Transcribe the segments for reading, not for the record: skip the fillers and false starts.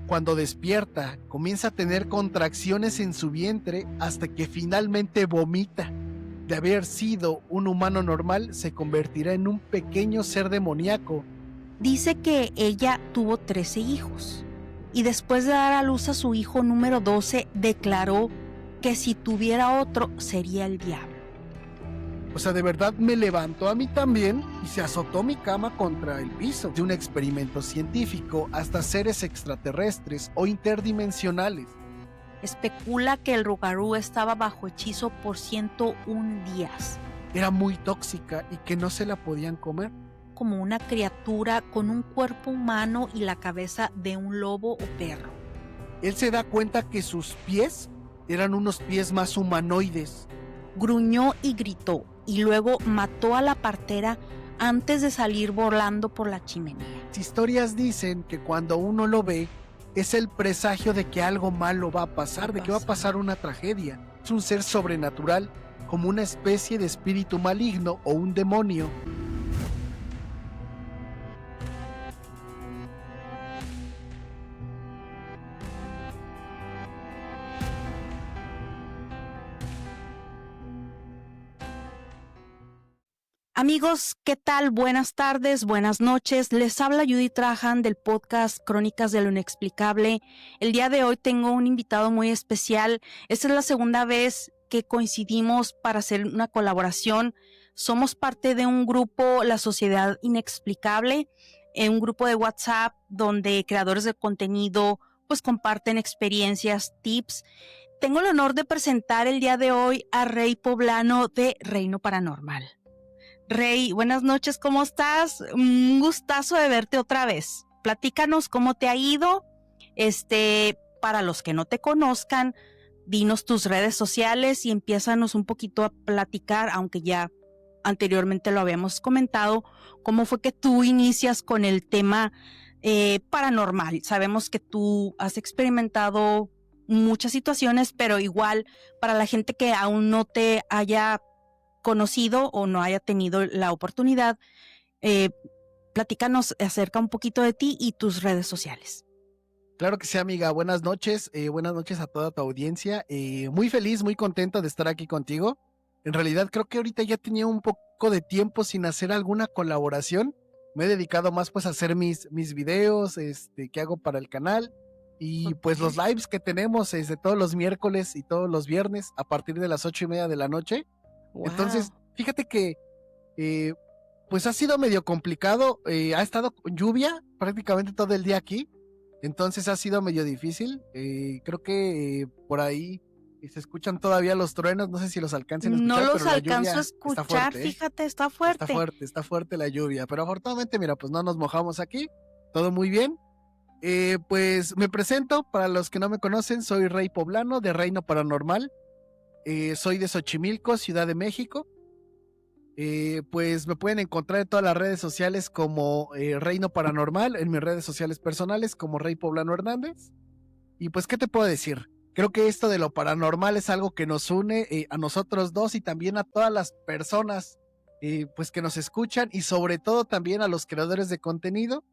Cuando despierta, comienza a tener contracciones en su vientre hasta que finalmente vomita. De haber sido un humano normal, se convertirá en un pequeño ser demoníaco. Dice que ella tuvo 13 hijos y después de dar a luz a su hijo número 12, declaró que si tuviera otro sería el diablo. O sea, de verdad me levantó a mí también y se azotó mi cama contra el piso. De un experimento científico hasta seres extraterrestres o interdimensionales. Especula que el Rougarou estaba bajo hechizo por 101 días. Era muy tóxica y que no se la podían comer. Como una criatura con un cuerpo humano y la cabeza de un lobo o perro. Él se da cuenta que sus pies eran unos pies más humanoides. Gruñó y gritó y luego mató a la partera antes de salir volando por la chimenea. Las historias dicen que cuando uno lo ve es el presagio de que algo malo va a pasar, de que va a pasar una tragedia. Es un ser sobrenatural, como una especie de espíritu maligno o un demonio. Amigos, ¿qué tal? Buenas tardes, buenas noches. Les habla Judy Trajan del podcast Crónicas de lo Inexplicable. El día de hoy tengo un invitado muy especial. Esta es la segunda vez que coincidimos para hacer una colaboración. Somos parte de un grupo, La Sociedad Inexplicable, un grupo de WhatsApp donde creadores de contenido pues comparten experiencias, tips. Tengo el honor de presentar el día de hoy a Rey Poblano de Reino Paranormal. Rey, buenas noches, ¿cómo estás? Un gustazo de verte otra vez. Platícanos cómo te ha ido. Para los que no te conozcan, dinos tus redes sociales y empiézanos un poquito a platicar, aunque ya anteriormente lo habíamos comentado, cómo fue que tú inicias con el tema paranormal. Sabemos que tú has experimentado muchas situaciones, pero igual para la gente que aún no te haya conocido o no haya tenido la oportunidad, platícanos acerca un poquito de ti y tus redes sociales. Claro que sí, amiga. Buenas noches a toda tu audiencia. Muy feliz, muy contento de estar aquí contigo. En realidad creo que ahorita ya tenía un poco de tiempo sin hacer alguna colaboración. Me he dedicado más pues a hacer mis videos que hago para el canal. Y pues los lives que tenemos de todos los miércoles y todos los viernes a partir de las 8:30 de la noche. Wow. Entonces, fíjate que pues ha sido medio complicado, ha estado con lluvia prácticamente todo el día aquí, entonces ha sido medio difícil. Creo que por ahí se escuchan todavía los truenos, no sé si los alcancen a escuchar. No los pero alcanzo a escuchar, fuerte, fíjate, está fuerte. Está fuerte la lluvia, pero afortunadamente, mira, pues no nos mojamos aquí, todo muy bien. Pues me presento, para los que no me conocen, soy Rey Poblano de Reino Paranormal. Soy de Xochimilco, Ciudad de México. Pues me pueden encontrar en todas las redes sociales como Reino Paranormal, en mis redes sociales personales como Rey Poblano Hernández. Y pues, ¿qué te puedo decir? Creo que esto de lo paranormal es algo que nos une a nosotros dos y también a todas las personas pues que nos escuchan, y sobre todo también a los creadores de contenido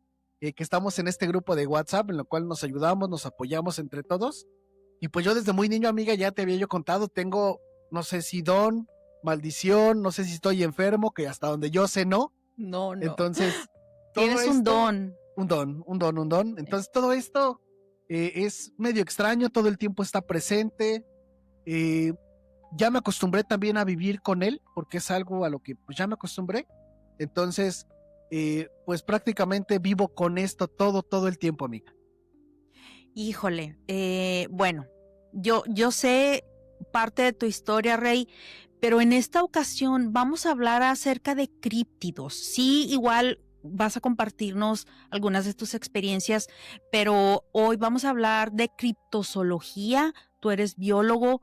que estamos en este grupo de WhatsApp, en lo cual nos ayudamos, nos apoyamos entre todos. Y pues yo desde muy niño, amiga, ya te había yo contado, tengo, no sé si don, maldición, no sé si estoy enfermo, que hasta donde yo sé no. No. Entonces, tienes un don. Un don. Entonces todo esto es medio extraño, todo el tiempo está presente. Ya me acostumbré también a vivir con él, porque es algo a lo que pues ya me acostumbré. Entonces, pues prácticamente vivo con esto todo el tiempo, amiga. Híjole, bueno, yo sé parte de tu historia, Rey, pero en esta ocasión vamos a hablar acerca de críptidos. Sí, igual vas a compartirnos algunas de tus experiencias, pero hoy vamos a hablar de criptozoología. Tú eres biólogo,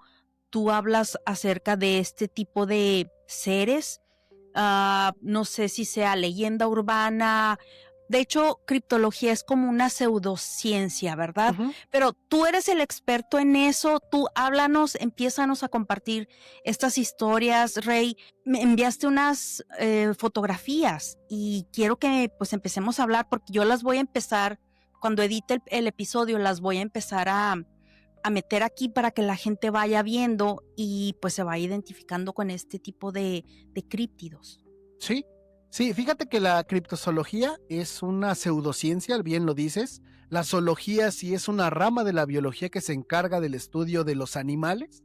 tú hablas acerca de este tipo de seres. No sé si sea leyenda urbana. De hecho, criptología es como una pseudociencia, ¿verdad? Uh-huh. Pero tú eres el experto en eso. Tú háblanos, empiézanos a compartir estas historias, Rey. Me enviaste unas fotografías y quiero que pues empecemos a hablar, porque yo las voy a empezar cuando edite el episodio las voy a empezar a meter aquí para que la gente vaya viendo y pues se vaya identificando con este tipo de críptidos. Sí, sí, fíjate que la criptozoología es una pseudociencia, bien lo dices. La zoología sí es una rama de la biología que se encarga del estudio de los animales,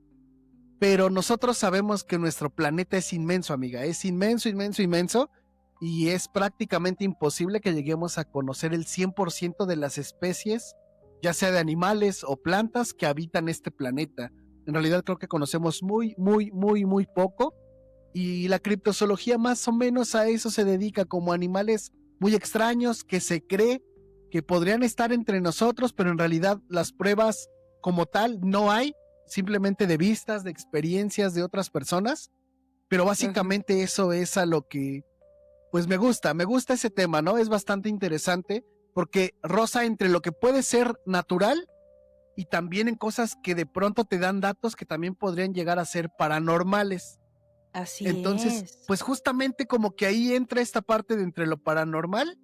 pero nosotros sabemos que nuestro planeta es inmenso, amiga, es inmenso, inmenso, inmenso, y es prácticamente imposible que lleguemos a conocer el 100% de las especies, ya sea de animales o plantas que habitan este planeta. En realidad creo que conocemos muy, muy, muy, muy poco. Y la criptozoología más o menos a eso se dedica, como animales muy extraños que se cree que podrían estar entre nosotros, pero en realidad las pruebas como tal no hay, simplemente de vistas, de experiencias de otras personas. Pero básicamente eso es a lo que pues me gusta ese tema, ¿no? Es bastante interesante porque roza entre lo que puede ser natural y también en cosas que de pronto te dan datos que también podrían llegar a ser paranormales. Así Entonces, es. pues justamente como que ahí entra esta parte de entre lo paranormal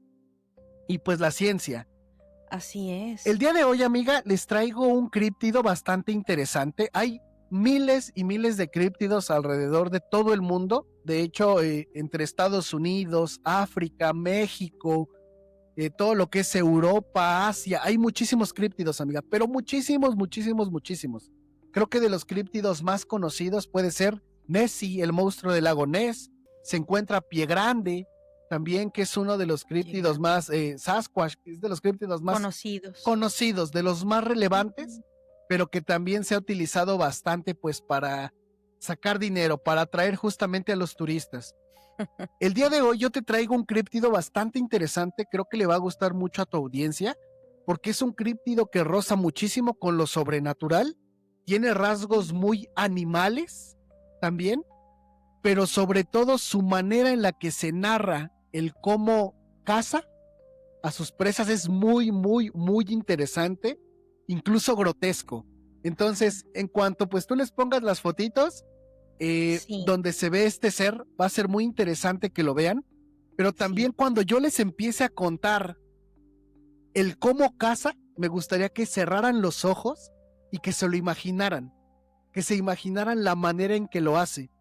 y pues la ciencia. Así es. El día de hoy, amiga, les traigo un críptido bastante interesante. Hay miles y miles de críptidos alrededor de todo el mundo. De hecho, entre Estados Unidos, África, México, todo lo que es Europa, Asia, hay muchísimos críptidos, amiga, pero muchísimos, muchísimos, muchísimos. Creo que de los críptidos más conocidos puede ser Nessie, el monstruo del lago Ness. Se encuentra Pie Grande, también, que es uno de los críptidos más, Sasquatch, que es de los críptidos más conocidos, de los más relevantes, pero que también se ha utilizado bastante pues para sacar dinero, para atraer justamente a los turistas. El día de hoy yo te traigo un críptido bastante interesante, creo que le va a gustar mucho a tu audiencia, porque es un críptido que roza muchísimo con lo sobrenatural, tiene rasgos muy animales también, pero sobre todo su manera en la que se narra el cómo caza a sus presas es muy, muy, muy interesante, incluso grotesco. Entonces, en cuanto pues tú les pongas las fotitos, Sí. donde se ve este ser, va a ser muy interesante que lo vean, pero también cuando yo les empiece a contar el cómo caza, me gustaría que cerraran los ojos y que se lo imaginaran, que se imaginaran la manera en que lo hace,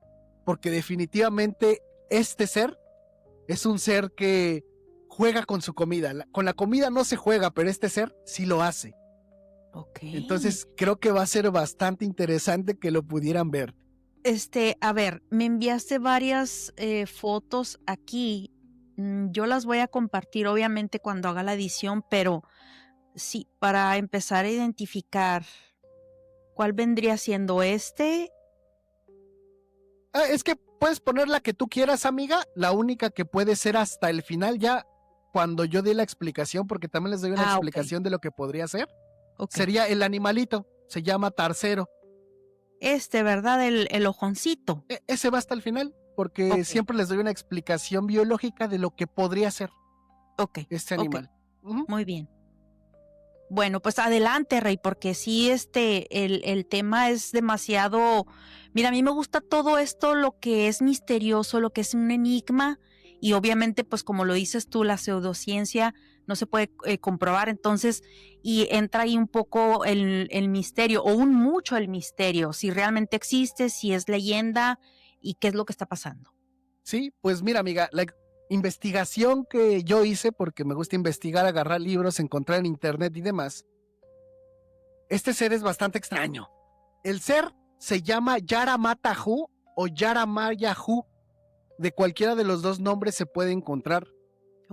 porque definitivamente este ser es un ser que juega con su comida. Con la comida no se juega, pero este ser sí lo hace. Okay. Entonces creo que va a ser bastante interesante que lo pudieran ver. A ver, me enviaste varias fotos aquí. Yo las voy a compartir obviamente cuando haga la edición, pero sí, para empezar a identificar cuál vendría siendo este. Es que puedes poner la que tú quieras, amiga. La única que puede ser hasta el final, ya cuando yo dé la explicación, porque también les doy una explicación de lo que podría ser. Sería el animalito, se llama Tarcero. ¿Verdad? El ojoncito. Ese va hasta el final, porque siempre les doy una explicación biológica de lo que podría ser este animal. Muy bien. Bueno, pues adelante, Rey, porque sí, el tema es demasiado. Mira, a mí me gusta todo esto, lo que es misterioso, lo que es un enigma, y obviamente, pues como lo dices tú, la pseudociencia no se puede comprobar, entonces, y entra ahí un poco el misterio, o mucho el misterio, si realmente existe, si es leyenda, y qué es lo que está pasando. Sí, pues mira, amiga, la investigación que yo hice, porque me gusta investigar, agarrar libros, encontrar en internet y demás, este ser es bastante extraño. El ser se llama Yara-mata-Hu o Yara-maya-Hu. De cualquiera de los dos nombres se puede encontrar.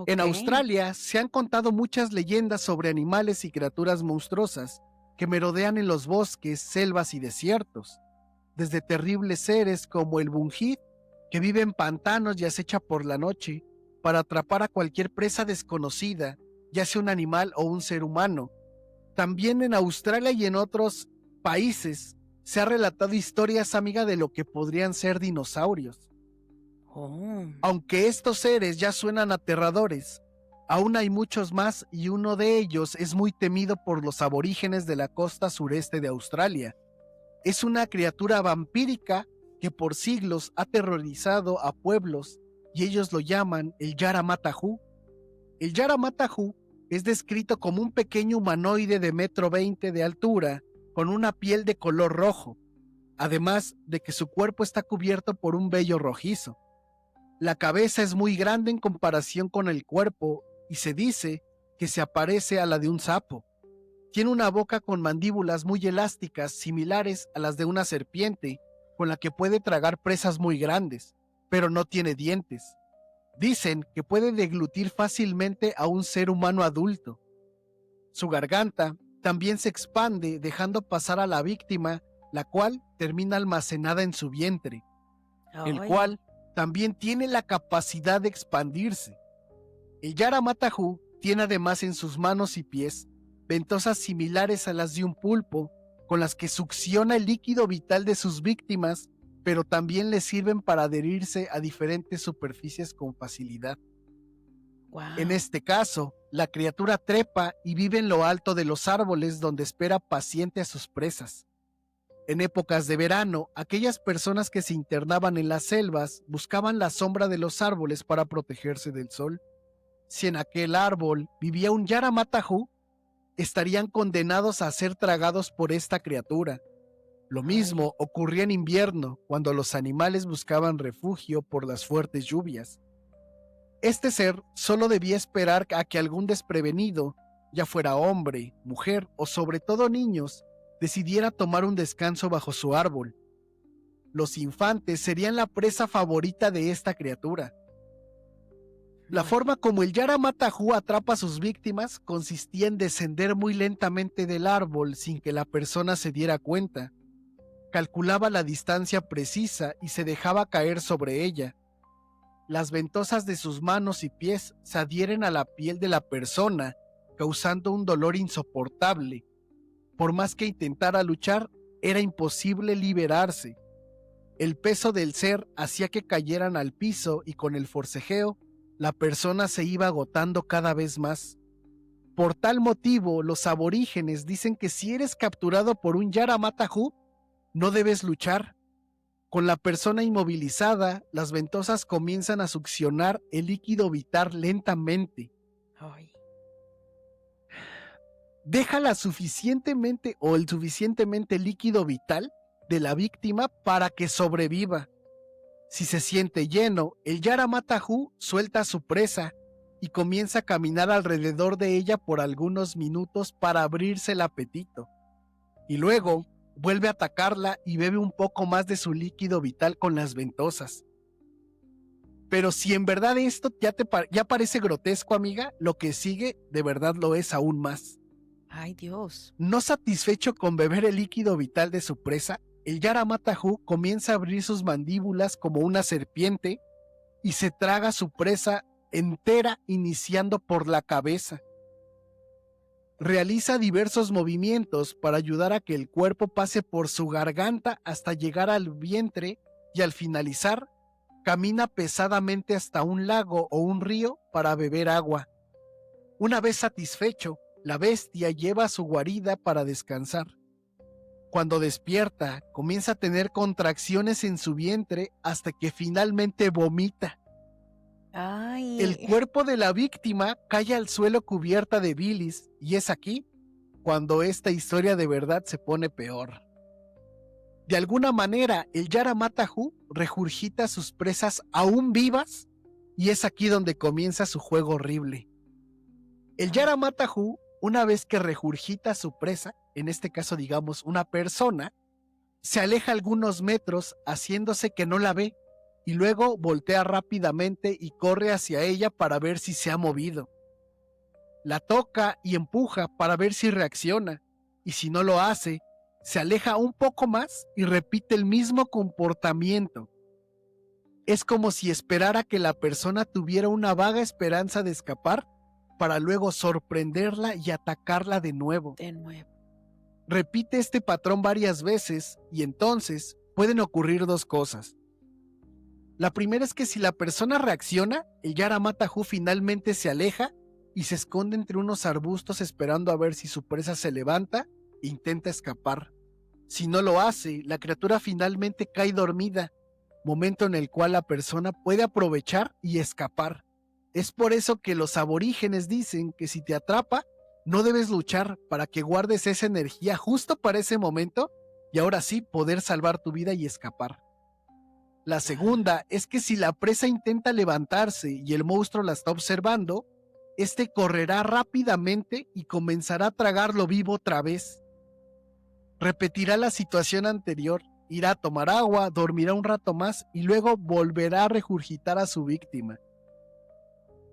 En Australia se han contado muchas leyendas sobre animales y criaturas monstruosas que merodean en los bosques, selvas y desiertos. Desde terribles seres como el bunjid, que vive en pantanos y acecha por la noche para atrapar a cualquier presa desconocida, ya sea un animal o un ser humano. También en Australia y en otros países se ha relatado historias, amiga, de lo que podrían ser dinosaurios. Aunque estos seres ya suenan aterradores, aún hay muchos más y uno de ellos es muy temido por los aborígenes de la costa sureste de Australia. Es una criatura vampírica que por siglos ha aterrorizado a pueblos y ellos lo llaman el Yara-mata-Hu. El Yara-mata-Hu es descrito como un pequeño humanoide de 1,20 m de altura con una piel de color rojo, además de que su cuerpo está cubierto por un vello rojizo. La cabeza es muy grande en comparación con el cuerpo y se dice que se parece a la de un sapo. Tiene una boca con mandíbulas muy elásticas similares a las de una serpiente, con la que puede tragar presas muy grandes, pero no tiene dientes. Dicen que puede deglutir fácilmente a un ser humano adulto. Su garganta también se expande dejando pasar a la víctima, la cual termina almacenada en su vientre, el cual también tiene la capacidad de expandirse. El Yara-mata-ju tiene además en sus manos y pies ventosas similares a las de un pulpo, con las que succiona el líquido vital de sus víctimas, pero también les sirven para adherirse a diferentes superficies con facilidad. Wow. En este caso, la criatura trepa y vive en lo alto de los árboles donde espera paciente a sus presas. En épocas de verano, aquellas personas que se internaban en las selvas buscaban la sombra de los árboles para protegerse del sol. Si en aquel árbol vivía un Yara-mata-ju, estarían condenados a ser tragados por esta criatura. Lo mismo ocurría en invierno, cuando los animales buscaban refugio por las fuertes lluvias. Este ser solo debía esperar a que algún desprevenido, ya fuera hombre, mujer o sobre todo niños, decidiera tomar un descanso bajo su árbol. Los infantes serían la presa favorita de esta criatura. La forma como el Yara-mata-ju atrapa a sus víctimas consistía en descender muy lentamente del árbol sin que la persona se diera cuenta. Calculaba la distancia precisa y se dejaba caer sobre ella. Las ventosas de sus manos y pies se adhieren a la piel de la persona, causando un dolor insoportable. Por más que intentara luchar, era imposible liberarse. El peso del ser hacía que cayeran al piso y con el forcejeo, la persona se iba agotando cada vez más. Por tal motivo, los aborígenes dicen que si eres capturado por un Yara-mata-ju, no debes luchar. Con la persona inmovilizada, las ventosas comienzan a succionar el líquido vital lentamente. Déjala suficientemente o el suficientemente líquido vital de la víctima para que sobreviva. Si se siente lleno, el Yara-mata-ju suelta a su presa y comienza a caminar alrededor de ella por algunos minutos para abrirse el apetito. Y luego vuelve a atacarla y bebe un poco más de su líquido vital con las ventosas. Pero si en verdad esto ya parece grotesco, amiga, lo que sigue de verdad lo es aún más. Ay, Dios. No satisfecho con beber el líquido vital de su presa, el Yara-mata-ju comienza a abrir sus mandíbulas como una serpiente y se traga a su presa entera, iniciando por la cabeza. Realiza diversos movimientos para ayudar a que el cuerpo pase por su garganta hasta llegar al vientre y al finalizar, camina pesadamente hasta un lago o un río para beber agua. Una vez satisfecho, la bestia lleva a su guarida para descansar. Cuando despierta, comienza a tener contracciones en su vientre hasta que finalmente vomita. Ay. El cuerpo de la víctima cae al suelo cubierta de bilis y es aquí cuando esta historia de verdad se pone peor. De alguna manera, el Yara-mata-ju regurgita sus presas aún vivas y es aquí donde comienza su juego horrible. El Yara-mata-ju, una vez que regurgita su presa, en este caso digamos una persona, se aleja algunos metros haciéndose que no la ve y luego voltea rápidamente y corre hacia ella para ver si se ha movido. La toca y empuja para ver si reacciona y si no lo hace, se aleja un poco más y repite el mismo comportamiento. Es como si esperara que la persona tuviera una vaga esperanza de escapar para luego sorprenderla y atacarla de nuevo. Repite este patrón varias veces y entonces pueden ocurrir dos cosas. La primera es que si la persona reacciona, el Yara-mata-ju finalmente se aleja y se esconde entre unos arbustos esperando a ver si su presa se levanta e intenta escapar. Si no lo hace, la criatura finalmente cae dormida, momento en el cual la persona puede aprovechar y escapar. Es por eso que los aborígenes dicen que si te atrapa, no debes luchar para que guardes esa energía justo para ese momento y ahora sí poder salvar tu vida y escapar. La segunda es que si la presa intenta levantarse y el monstruo la está observando, este correrá rápidamente y comenzará a tragarlo vivo otra vez. Repetirá la situación anterior, irá a tomar agua, dormirá un rato más y luego volverá a regurgitar a su víctima.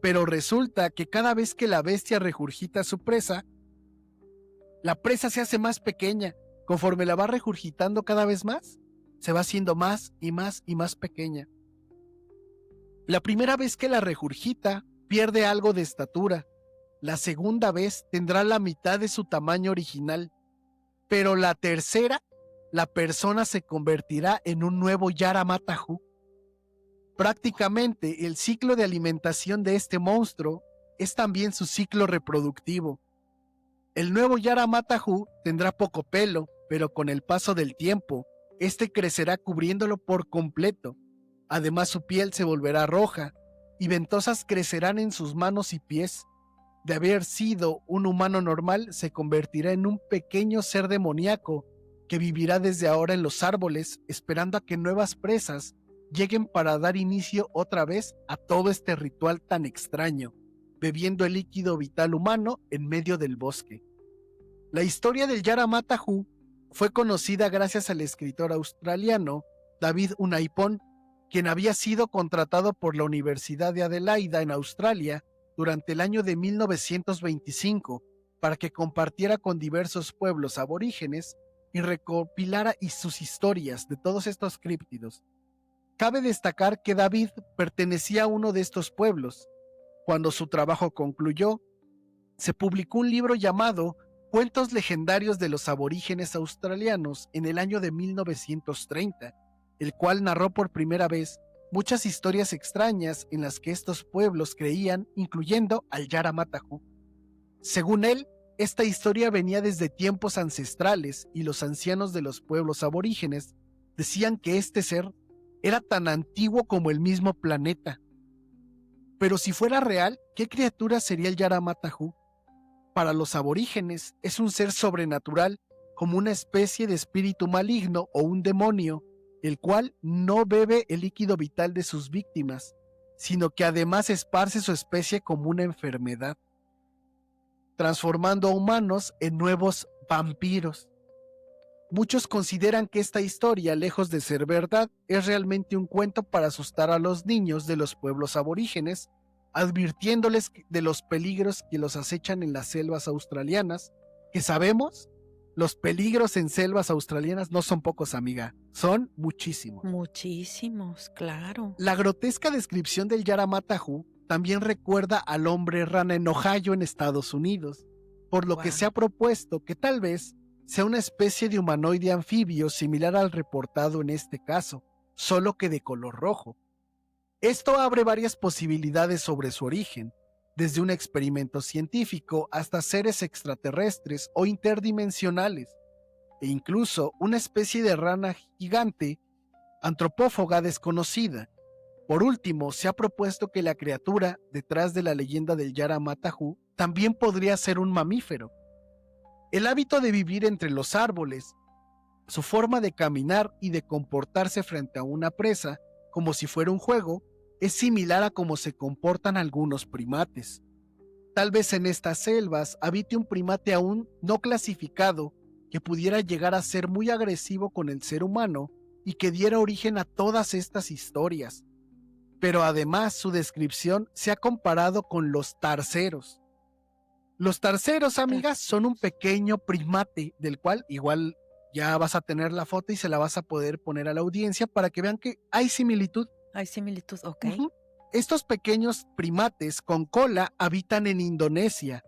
Pero resulta que cada vez que la bestia regurgita a su presa, la presa se hace más pequeña. Conforme la va regurgitando cada vez más, se va haciendo más y más y más pequeña. La primera vez que la regurgita, pierde algo de estatura. La segunda vez tendrá la mitad de su tamaño original. Pero la tercera, la persona se convertirá en un nuevo Yara-Matajú. Prácticamente el ciclo de alimentación de este monstruo es también su ciclo reproductivo. El nuevo Yara-Matajú tendrá poco pelo, pero con el paso del tiempo, este crecerá cubriéndolo por completo. Además, su piel se volverá roja y ventosas crecerán en sus manos y pies. De haber sido un humano normal, se convertirá en un pequeño ser demoníaco que vivirá desde ahora en los árboles, esperando a que nuevas presas lleguen para dar inicio otra vez a todo este ritual tan extraño, bebiendo el líquido vital humano en medio del bosque. La historia del Yara-Matajú fue conocida gracias al escritor australiano David Unaipon, quien había sido contratado por la Universidad de Adelaida en Australia durante el año de 1925 para que compartiera con diversos pueblos aborígenes y recopilara sus historias de todos estos críptidos. Cabe destacar que David pertenecía a uno de estos pueblos. Cuando su trabajo concluyó, se publicó un libro llamado Cuentos legendarios de los aborígenes australianos en el año de 1930, el cual narró por primera vez muchas historias extrañas en las que estos pueblos creían, incluyendo al Yara-Matajú. Según él, esta historia venía desde tiempos ancestrales y los ancianos de los pueblos aborígenes decían que este ser era tan antiguo como el mismo planeta. Pero si fuera real, ¿qué criatura sería el Yara-Matajú? Para los aborígenes es un ser sobrenatural, como una especie de espíritu maligno o un demonio, el cual no bebe el líquido vital de sus víctimas, sino que además esparce su especie como una enfermedad, transformando a humanos en nuevos vampiros. Muchos consideran que esta historia, lejos de ser verdad, es realmente un cuento para asustar a los niños de los pueblos aborígenes, advirtiéndoles de los peligros que los acechan en las selvas australianas, que sabemos, los peligros en selvas australianas no son pocos, amiga, son muchísimos. Muchísimos, claro. La grotesca descripción del Yara-Matajú también recuerda al hombre rana en Ohio en Estados Unidos, por lo que se ha propuesto que tal vez sea una especie de humanoide anfibio similar al reportado en este caso, solo que de color rojo. Esto abre varias posibilidades sobre su origen, desde un experimento científico hasta seres extraterrestres o interdimensionales, e incluso una especie de rana gigante antropófaga desconocida. Por último, se ha propuesto que la criatura detrás de la leyenda del Yara-Matajú también podría ser un mamífero. El hábito de vivir entre los árboles, su forma de caminar y de comportarse frente a una presa, como si fuera un juego, es similar a cómo se comportan algunos primates. Tal vez en estas selvas habite un primate aún no clasificado que pudiera llegar a ser muy agresivo con el ser humano y que diera origen a todas estas historias. Pero además su descripción se ha comparado con los tarseros. Los tarseros, amigas, son un pequeño primate del cual igual ya vas a tener la foto y se la vas a poder poner a la audiencia para que vean que hay similitud. Hay similitud, ok. Estos pequeños primates con cola habitan en Indonesia.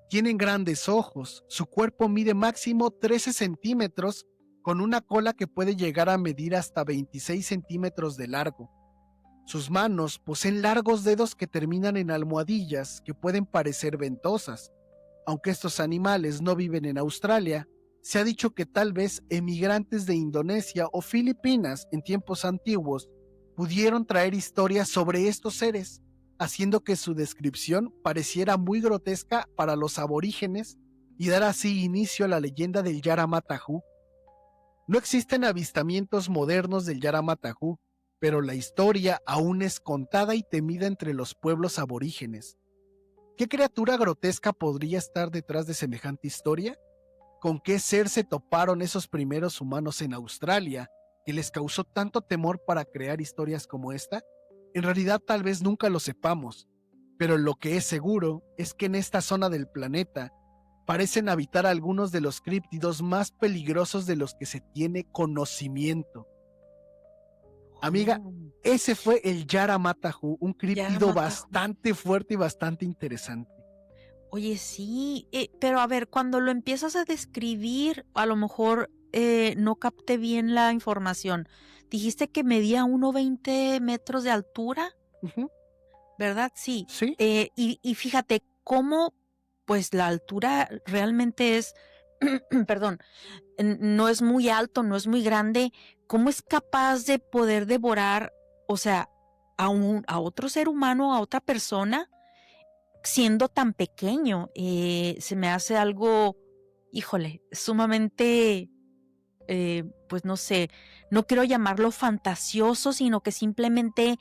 Tienen grandes ojos. Su cuerpo mide máximo 13 centímetros con una cola que puede llegar a medir hasta 26 centímetros de largo. Sus manos poseen largos dedos que terminan en almohadillas que pueden parecer ventosas. Aunque estos animales no viven en Australia, se ha dicho que tal vez emigrantes de Indonesia o Filipinas en tiempos antiguos pudieron traer historias sobre estos seres, haciendo que su descripción pareciera muy grotesca para los aborígenes y dar así inicio a la leyenda del Yaramatajú. No existen avistamientos modernos del Yaramatajú, pero la historia aún es contada y temida entre los pueblos aborígenes. ¿Qué criatura grotesca podría estar detrás de semejante historia? ¿Con qué ser se toparon esos primeros humanos en Australia que les causó tanto temor para crear historias como esta? En realidad tal vez nunca lo sepamos, pero lo que es seguro es que en esta zona del planeta parecen habitar algunos de los críptidos más peligrosos de los que se tiene conocimiento. Amiga, ese fue el Yaramatajú, un críptido bastante fuerte y bastante interesante. Oye, sí, pero a ver, cuando lo empiezas a describir, a lo mejor no capté bien la información. Dijiste que medía 1,20 metros de altura, Ujú. ¿verdad? Sí. Sí, Y fíjate cómo, pues la altura realmente es, perdón, no es muy alto, no es muy grande. ¿Cómo es capaz de poder devorar, o sea, a otro ser humano, a otra persona, siendo tan pequeño? Se me hace algo, híjole, sumamente, pues no sé, no quiero llamarlo fantasioso, sino que simplemente,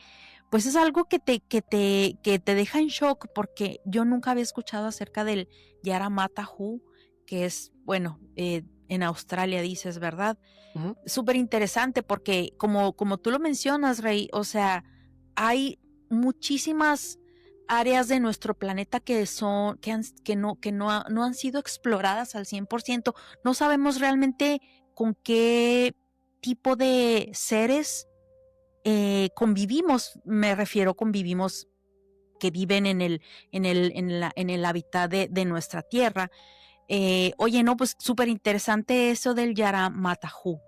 pues es algo que te deja en shock, porque yo nunca había escuchado acerca del Yaramatajú, que es, bueno, en Australia dices, ¿verdad? ujú. Súper interesante porque como tú lo mencionas, Rey, o sea, hay muchísimas áreas de nuestro planeta que no han sido exploradas al 100%. No sabemos realmente con qué tipo de seres convivimos. Me refiero, convivimos que viven en el hábitat de nuestra tierra. Oye, no, pues súper interesante eso del Yaramatajú.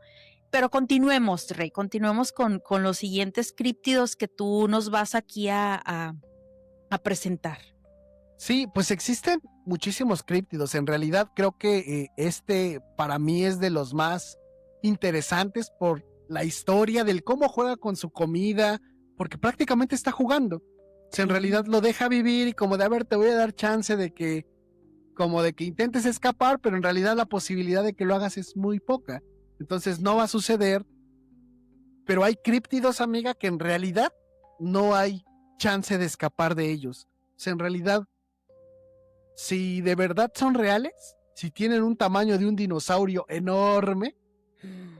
Pero continuemos, Rey, continuemos con los siguientes críptidos que tú nos vas aquí a presentar. Sí, pues existen muchísimos críptidos. En realidad creo que este para mí es de los más interesantes por la historia del cómo juega con su comida, porque prácticamente está jugando. O sea, en realidad Sí, lo deja vivir y como de, a ver, te voy a dar chance de que, como de que intentes escapar, pero en realidad la posibilidad de que lo hagas es muy poca. Entonces no va a suceder, pero hay críptidos, amiga, que en realidad no hay chance de escapar de ellos. O sea, en realidad si de verdad son reales, si tienen un tamaño de un dinosaurio enorme,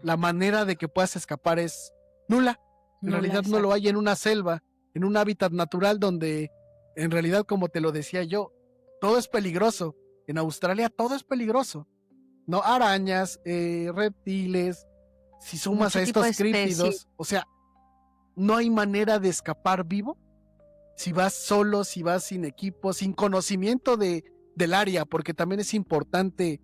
la manera de que puedas escapar es nula. En no la realidad no lo exacto. hay en una selva, en un hábitat natural donde, en realidad, como te lo decía yo, todo es peligroso. En Australia todo es peligroso. No, arañas, reptiles, si sumas Mucho a tipo de estos especie. críptidos, o sea, no hay manera de escapar vivo si vas solo, si vas sin equipo, sin conocimiento del área, porque también es importante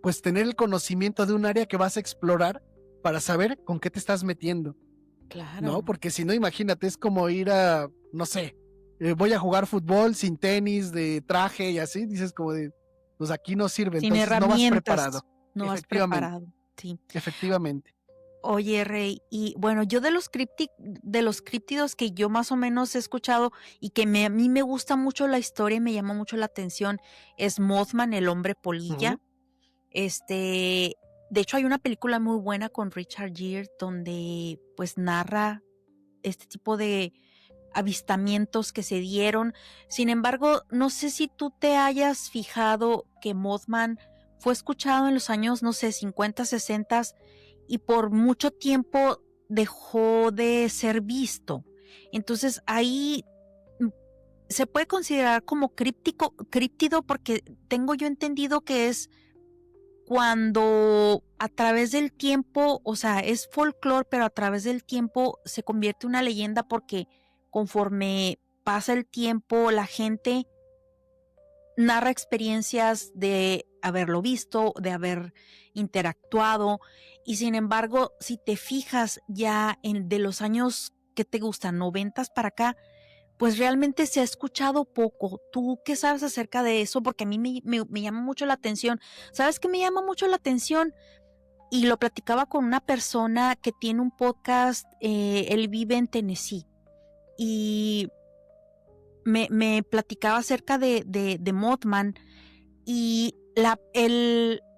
pues tener el conocimiento de un área que vas a explorar para saber con qué te estás metiendo, ¿no? Claro. Porque si no, imagínate, es como ir a, no sé, voy a jugar fútbol sin tenis, de traje y así, dices como de, pues aquí no sirve, Sin entonces no vas preparado. herramientas, no vas Efectivamente, preparado. Sí. efectivamente. Oye, Rey, y bueno, yo de los críptidos que yo más o menos he escuchado y que a mí me gusta mucho la historia y me llama mucho la atención es Mothman, el hombre polilla. Ujú. De hecho, hay una película muy buena con Richard Gere donde pues narra este tipo de avistamientos que se dieron. Sin embargo, no sé si tú te hayas fijado que Mothman fue escuchado en los años, no sé, 50, 60 y por mucho tiempo dejó de ser visto. Entonces ahí mm, se puede considerar como críptido porque tengo yo entendido que es cuando a través del tiempo, o sea, es folclore, pero a través del tiempo se convierte en una leyenda porque conforme pasa el tiempo, la gente narra experiencias de haberlo visto, de haber interactuado, y sin embargo, si te fijas ya de los años que te gustan, 90 para acá, pues realmente se ha escuchado poco. ¿Tú qué sabes acerca de eso? Porque a mí me llama mucho la atención. ¿Sabes qué me llama mucho la atención? Y lo platicaba con una persona que tiene un podcast, él vive en Tennessee y me platicaba acerca de Mothman y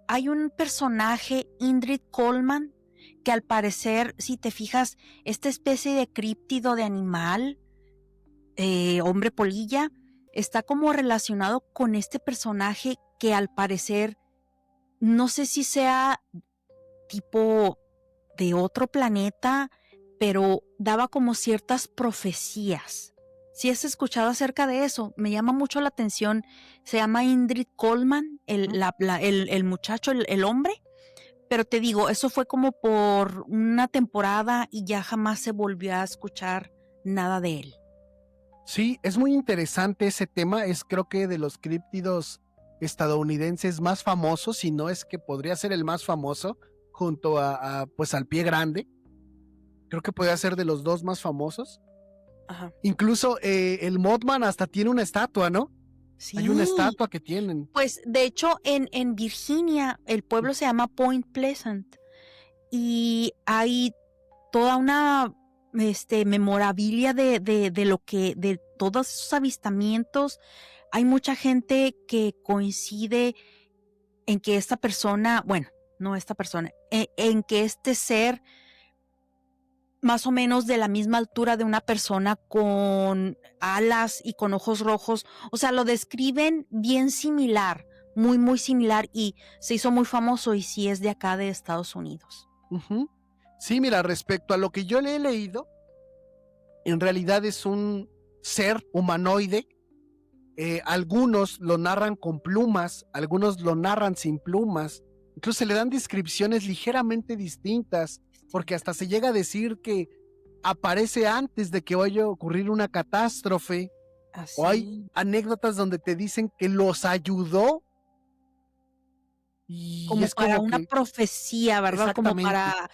hay un personaje, Indrid Coleman, que al parecer, si te fijas, esta especie de críptido de animal, hombre polilla, está como relacionado con este personaje que al parecer, no sé si sea tipo de otro planeta, pero daba como ciertas profecías. Si has escuchado acerca de eso, me llama mucho la atención. Se llama Indrid Coleman, el muchacho, el hombre. Pero te digo, eso fue como por una temporada y ya jamás se volvió a escuchar nada de él. Sí, es muy interesante ese tema. Es creo que de los críptidos estadounidenses más famosos, si no es que podría ser el más famoso, junto pues al pie grande. Creo que podría ser de los dos más famosos. Ajá. Incluso el Mothman hasta tiene una estatua, ¿no? Sí. Hay una estatua que tienen. Pues de hecho en Virginia el pueblo se llama Point Pleasant y hay toda una memorabilia de todos esos avistamientos. Hay mucha gente que coincide en que esta persona, bueno, no esta persona, en que este ser más o menos de la misma altura de una persona con alas y con ojos rojos, o sea, lo describen bien similar, muy, muy similar y se hizo muy famoso y sí es de acá de Estados Unidos. Uh-huh. Sí, mira, respecto a lo que yo le he leído, en realidad es un ser humanoide. Algunos lo narran con plumas, algunos lo narran sin plumas, incluso se le dan descripciones ligeramente distintas, porque hasta se llega a decir que aparece antes de que vaya a ocurrir una catástrofe. Así. O hay anécdotas donde te dicen que los ayudó. Y como es para como una que, profecía, ¿verdad? Como para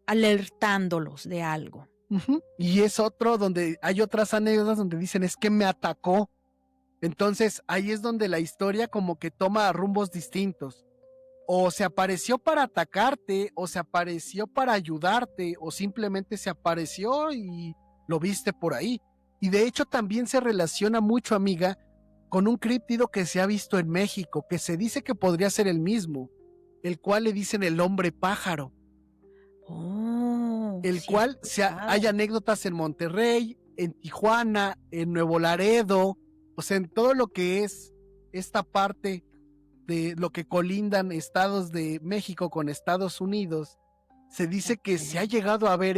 alertándolos de algo. uh-huh. Y es otro donde hay otras anécdotas donde dicen es que me atacó. Entonces ahí es donde la historia como que toma rumbos distintos. O se apareció para atacarte, o se apareció para ayudarte, o simplemente se apareció y lo viste por ahí. Y de hecho también se relaciona mucho, amiga, con un críptido que se ha visto en México, que se dice que podría ser el mismo, el cual le dicen el hombre pájaro. Oh, El sí, cual hay anécdotas en Monterrey, en Tijuana, en Nuevo Laredo, o sea, en todo lo que es esta parte de lo que colindan estados de México con Estados Unidos, se dice que se ha llegado a ver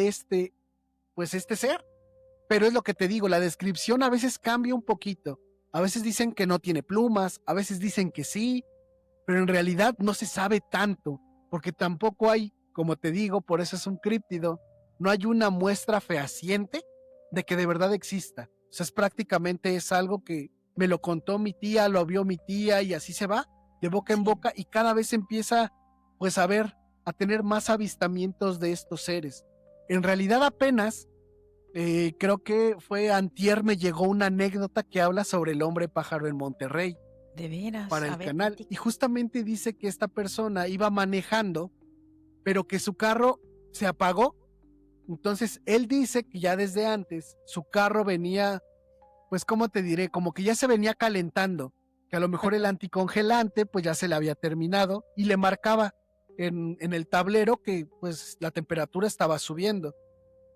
pues este ser. Pero es lo que te digo, la descripción a veces cambia un poquito. A veces dicen que no tiene plumas, a veces dicen que sí, pero en realidad no se sabe tanto, porque tampoco hay, como te digo, por eso es un críptido, no hay una muestra fehaciente de que de verdad exista. O sea, prácticamente es algo que me lo contó mi tía, lo vio mi tía y así se va, de boca en boca, y cada vez empieza pues a tener más avistamientos de estos seres. En realidad apenas, creo que fue antier, me llegó una anécdota que habla sobre el hombre pájaro en Monterrey. De veras. Para el canal. Y justamente dice que esta persona iba manejando, pero que su carro se apagó. Entonces él dice que ya desde antes su carro venía, pues cómo te diré, como que ya se venía calentando, que a lo mejor el anticongelante pues ya se le había terminado y le marcaba en el tablero que pues la temperatura estaba subiendo.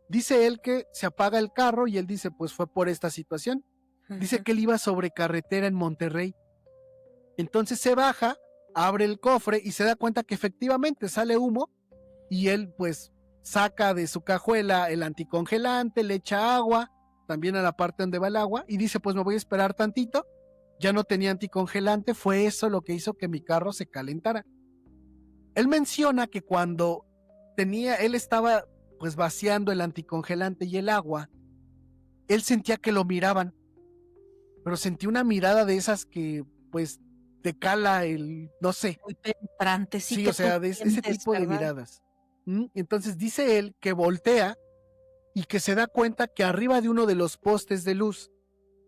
Dice él que se apaga el carro y él dice pues fue por esta situación. Dice que él iba sobre carretera en Monterrey. Entonces se baja, abre el cofre y se da cuenta que efectivamente sale humo y él pues saca de su cajuela el anticongelante, le echa agua, también a la parte donde va el agua y dice pues me voy a esperar tantito, ya no tenía anticongelante, fue eso lo que hizo que mi carro se calentara. Él menciona que cuando él estaba pues vaciando el anticongelante y el agua, él sentía que lo miraban, pero sentía una mirada de esas que pues te cala no sé. Muy penetrante, sí, o sea, de ese tipo de miradas. Entonces dice él que voltea y que se da cuenta que arriba de uno de los postes de luz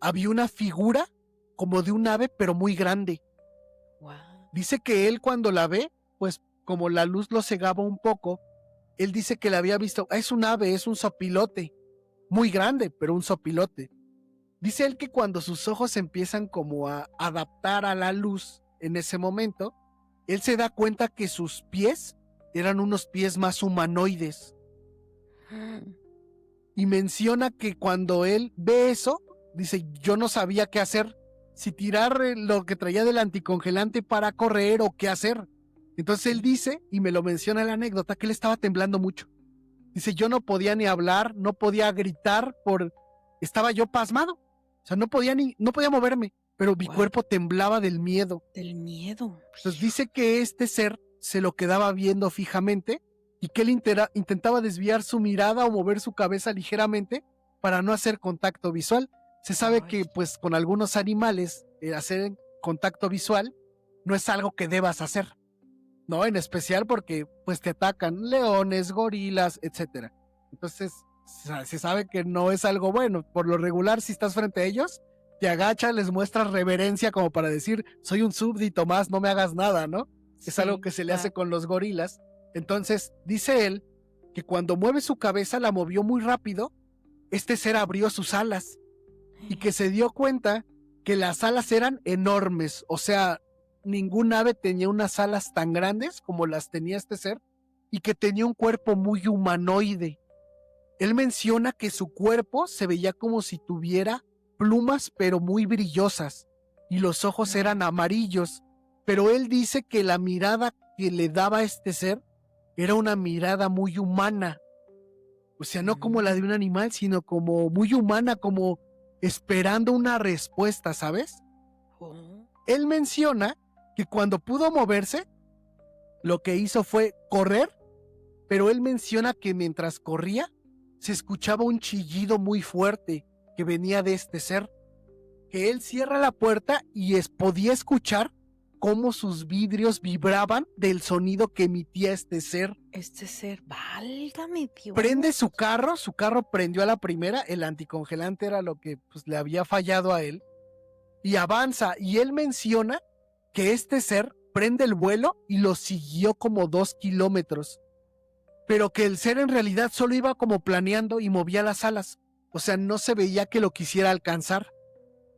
había una figura como de un ave, pero muy grande. Wow. Dice que él cuando la ve, pues como la luz lo cegaba un poco, él dice que la había visto, es un ave, es un sopilote, muy grande, pero un sopilote. Dice él que cuando sus ojos empiezan como a adaptar a la luz en ese momento, él se da cuenta que sus pies eran unos pies más humanoides. Y menciona que cuando él ve eso, dice, yo no sabía qué hacer, si tirar lo que traía del anticongelante para correr o qué hacer. Entonces él dice, y me lo menciona en la anécdota, que él estaba temblando mucho. Dice, yo no podía ni hablar, no podía gritar, estaba yo pasmado. O sea, no podía moverme, pero mi cuerpo temblaba del miedo. Del miedo. Entonces dice que este ser se lo quedaba viendo fijamente y que él intentaba desviar su mirada o mover su cabeza ligeramente para no hacer contacto visual. Se sabe que pues con algunos animales hacer contacto visual no es algo que debas hacer, ¿no? En especial porque pues te atacan leones, gorilas, etcétera. Entonces se sabe que no es algo bueno. Por lo regular, si estás frente a ellos, te agachas, les muestras reverencia como para decir, soy un súbdito más, no me hagas nada, ¿no? Sí, es algo que se le hace con los gorilas. Entonces, dice él que cuando mueve su cabeza, la movió muy rápido, este ser abrió sus alas y que se dio cuenta que las alas eran enormes, o sea, ningún ave tenía unas alas tan grandes como las tenía este ser y que tenía un cuerpo muy humanoide. Él menciona que su cuerpo se veía como si tuviera plumas pero muy brillosas y los ojos eran amarillos, pero él dice que la mirada que le daba a este ser era una mirada muy humana, o sea, no como la de un animal, sino como muy humana, como esperando una respuesta, ¿sabes? Él menciona que cuando pudo moverse, lo que hizo fue correr, pero él menciona que mientras corría, se escuchaba un chillido muy fuerte que venía de este ser, que él cierra la puerta y podía escuchar cómo sus vidrios vibraban del sonido que emitía este ser. Este ser, válgame Dios. Prende su carro prendió a la primera, el anticongelante era lo que pues, le había fallado a él, y avanza, y él menciona que este ser prende el vuelo y lo siguió como 2 kilómetros, pero que el ser en realidad solo iba como planeando y movía las alas, o sea, no se veía que lo quisiera alcanzar,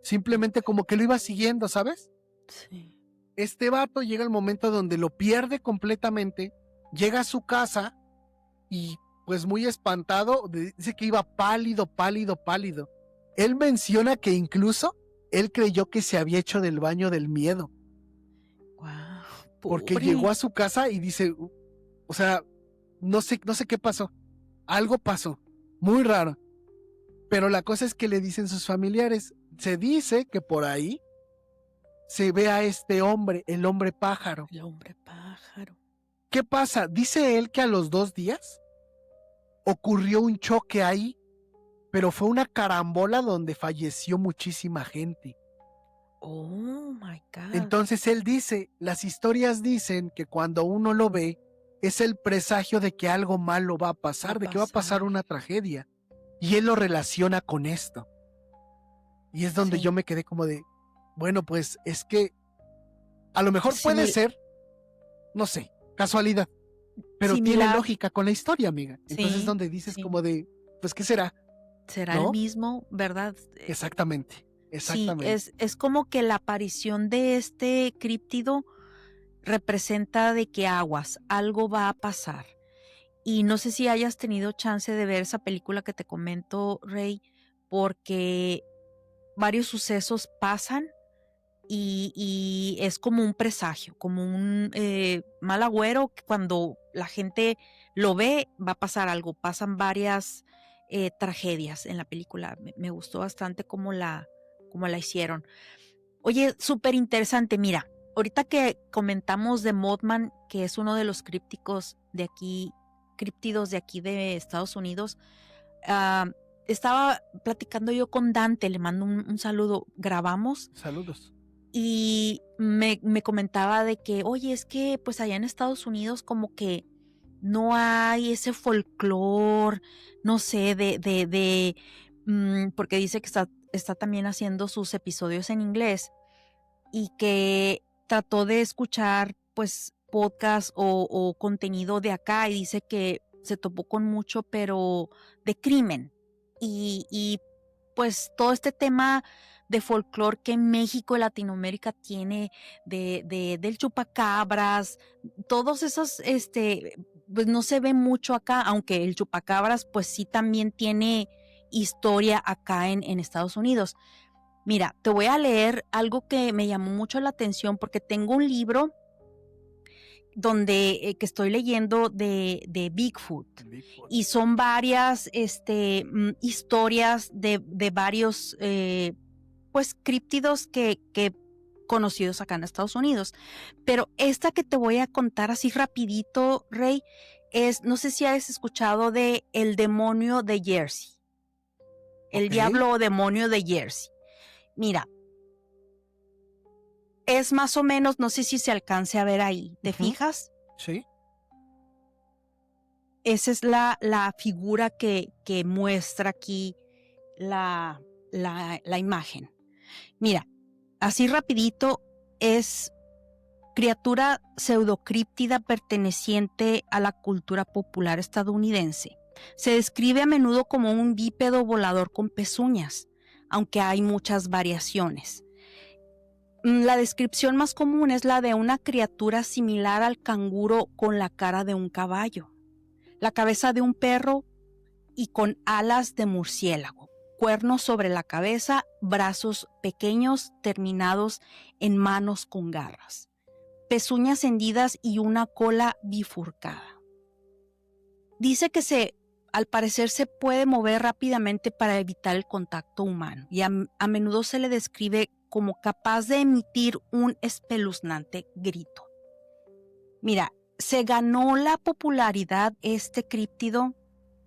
simplemente como que lo iba siguiendo, ¿sabes? Sí. Este vato llega el momento donde lo pierde completamente, llega a su casa y pues muy espantado, dice que iba pálido. Él menciona que incluso él creyó que se había hecho del baño del miedo. Wow, porque llegó a su casa y dice, o sea, no sé qué pasó, algo pasó, muy raro. Pero la cosa es que le dicen sus familiares, se dice que por ahí se ve a este hombre, el hombre pájaro. El hombre pájaro. ¿Qué pasa? Dice él que a los 2 días ocurrió un choque ahí, pero fue una carambola donde falleció muchísima gente. Oh my God. Entonces él dice, las historias dicen que cuando uno lo ve, es el presagio de que algo malo va a pasar, de que va a pasar una tragedia. Y él lo relaciona con esto. Y es donde yo me quedé como de, bueno, pues es que a lo mejor puede ser, no sé, casualidad, pero tiene lógica con la historia, amiga. Entonces es donde dices como de, pues ¿qué será? ¿Será el mismo, verdad? Exactamente. Sí, es como que la aparición de este críptido representa de que aguas, algo va a pasar. Y no sé si hayas tenido chance de ver esa película que te comento, Rey, porque varios sucesos pasan y es como un presagio, como un mal agüero, que cuando la gente lo ve va a pasar algo. Pasan varias tragedias en la película. Me gustó bastante cómo la hicieron. Oye, súper interesante. Mira, ahorita que comentamos de Mothman, que es uno de los críptidos de aquí de Estados Unidos, estaba platicando yo con Dante, le mando un saludo, grabamos. Saludos. Y me comentaba de que, oye, es que pues allá en Estados Unidos como que no hay ese folclore, no sé, porque dice que está también haciendo sus episodios en inglés y que trató de escuchar pues podcast o contenido de acá y dice que se topó con mucho, pero de crimen y pues todo este tema de folclore que México y Latinoamérica tiene, del chupacabras, todos esos, pues no se ve mucho acá, aunque el chupacabras pues sí también tiene historia acá en Estados Unidos. Mira, te voy a leer algo que me llamó mucho la atención porque tengo un libro donde que estoy leyendo de Bigfoot. Y son varias historias de varios pues críptidos que conocidos acá en Estados Unidos. Pero esta que te voy a contar así rapidito, Rey, no sé si has escuchado de el demonio de Jersey. El diablo o demonio de Jersey. Mira, es más o menos, no sé si se alcance a ver ahí, ¿te fijas? Sí. Esa es la figura que muestra aquí la imagen. Mira, así rapidito, es criatura pseudocríptida perteneciente a la cultura popular estadounidense. Se describe a menudo como un bípedo volador con pezuñas, aunque hay muchas variaciones. La descripción más común es la de una criatura similar al canguro con la cara de un caballo, la cabeza de un perro y con alas de murciélago, cuernos sobre la cabeza, brazos pequeños terminados en manos con garras, pezuñas hendidas y una cola bifurcada. Dice que al parecer se puede mover rápidamente para evitar el contacto humano y a menudo se le describe como capaz de emitir un espeluznante grito. Mira, se ganó la popularidad este críptido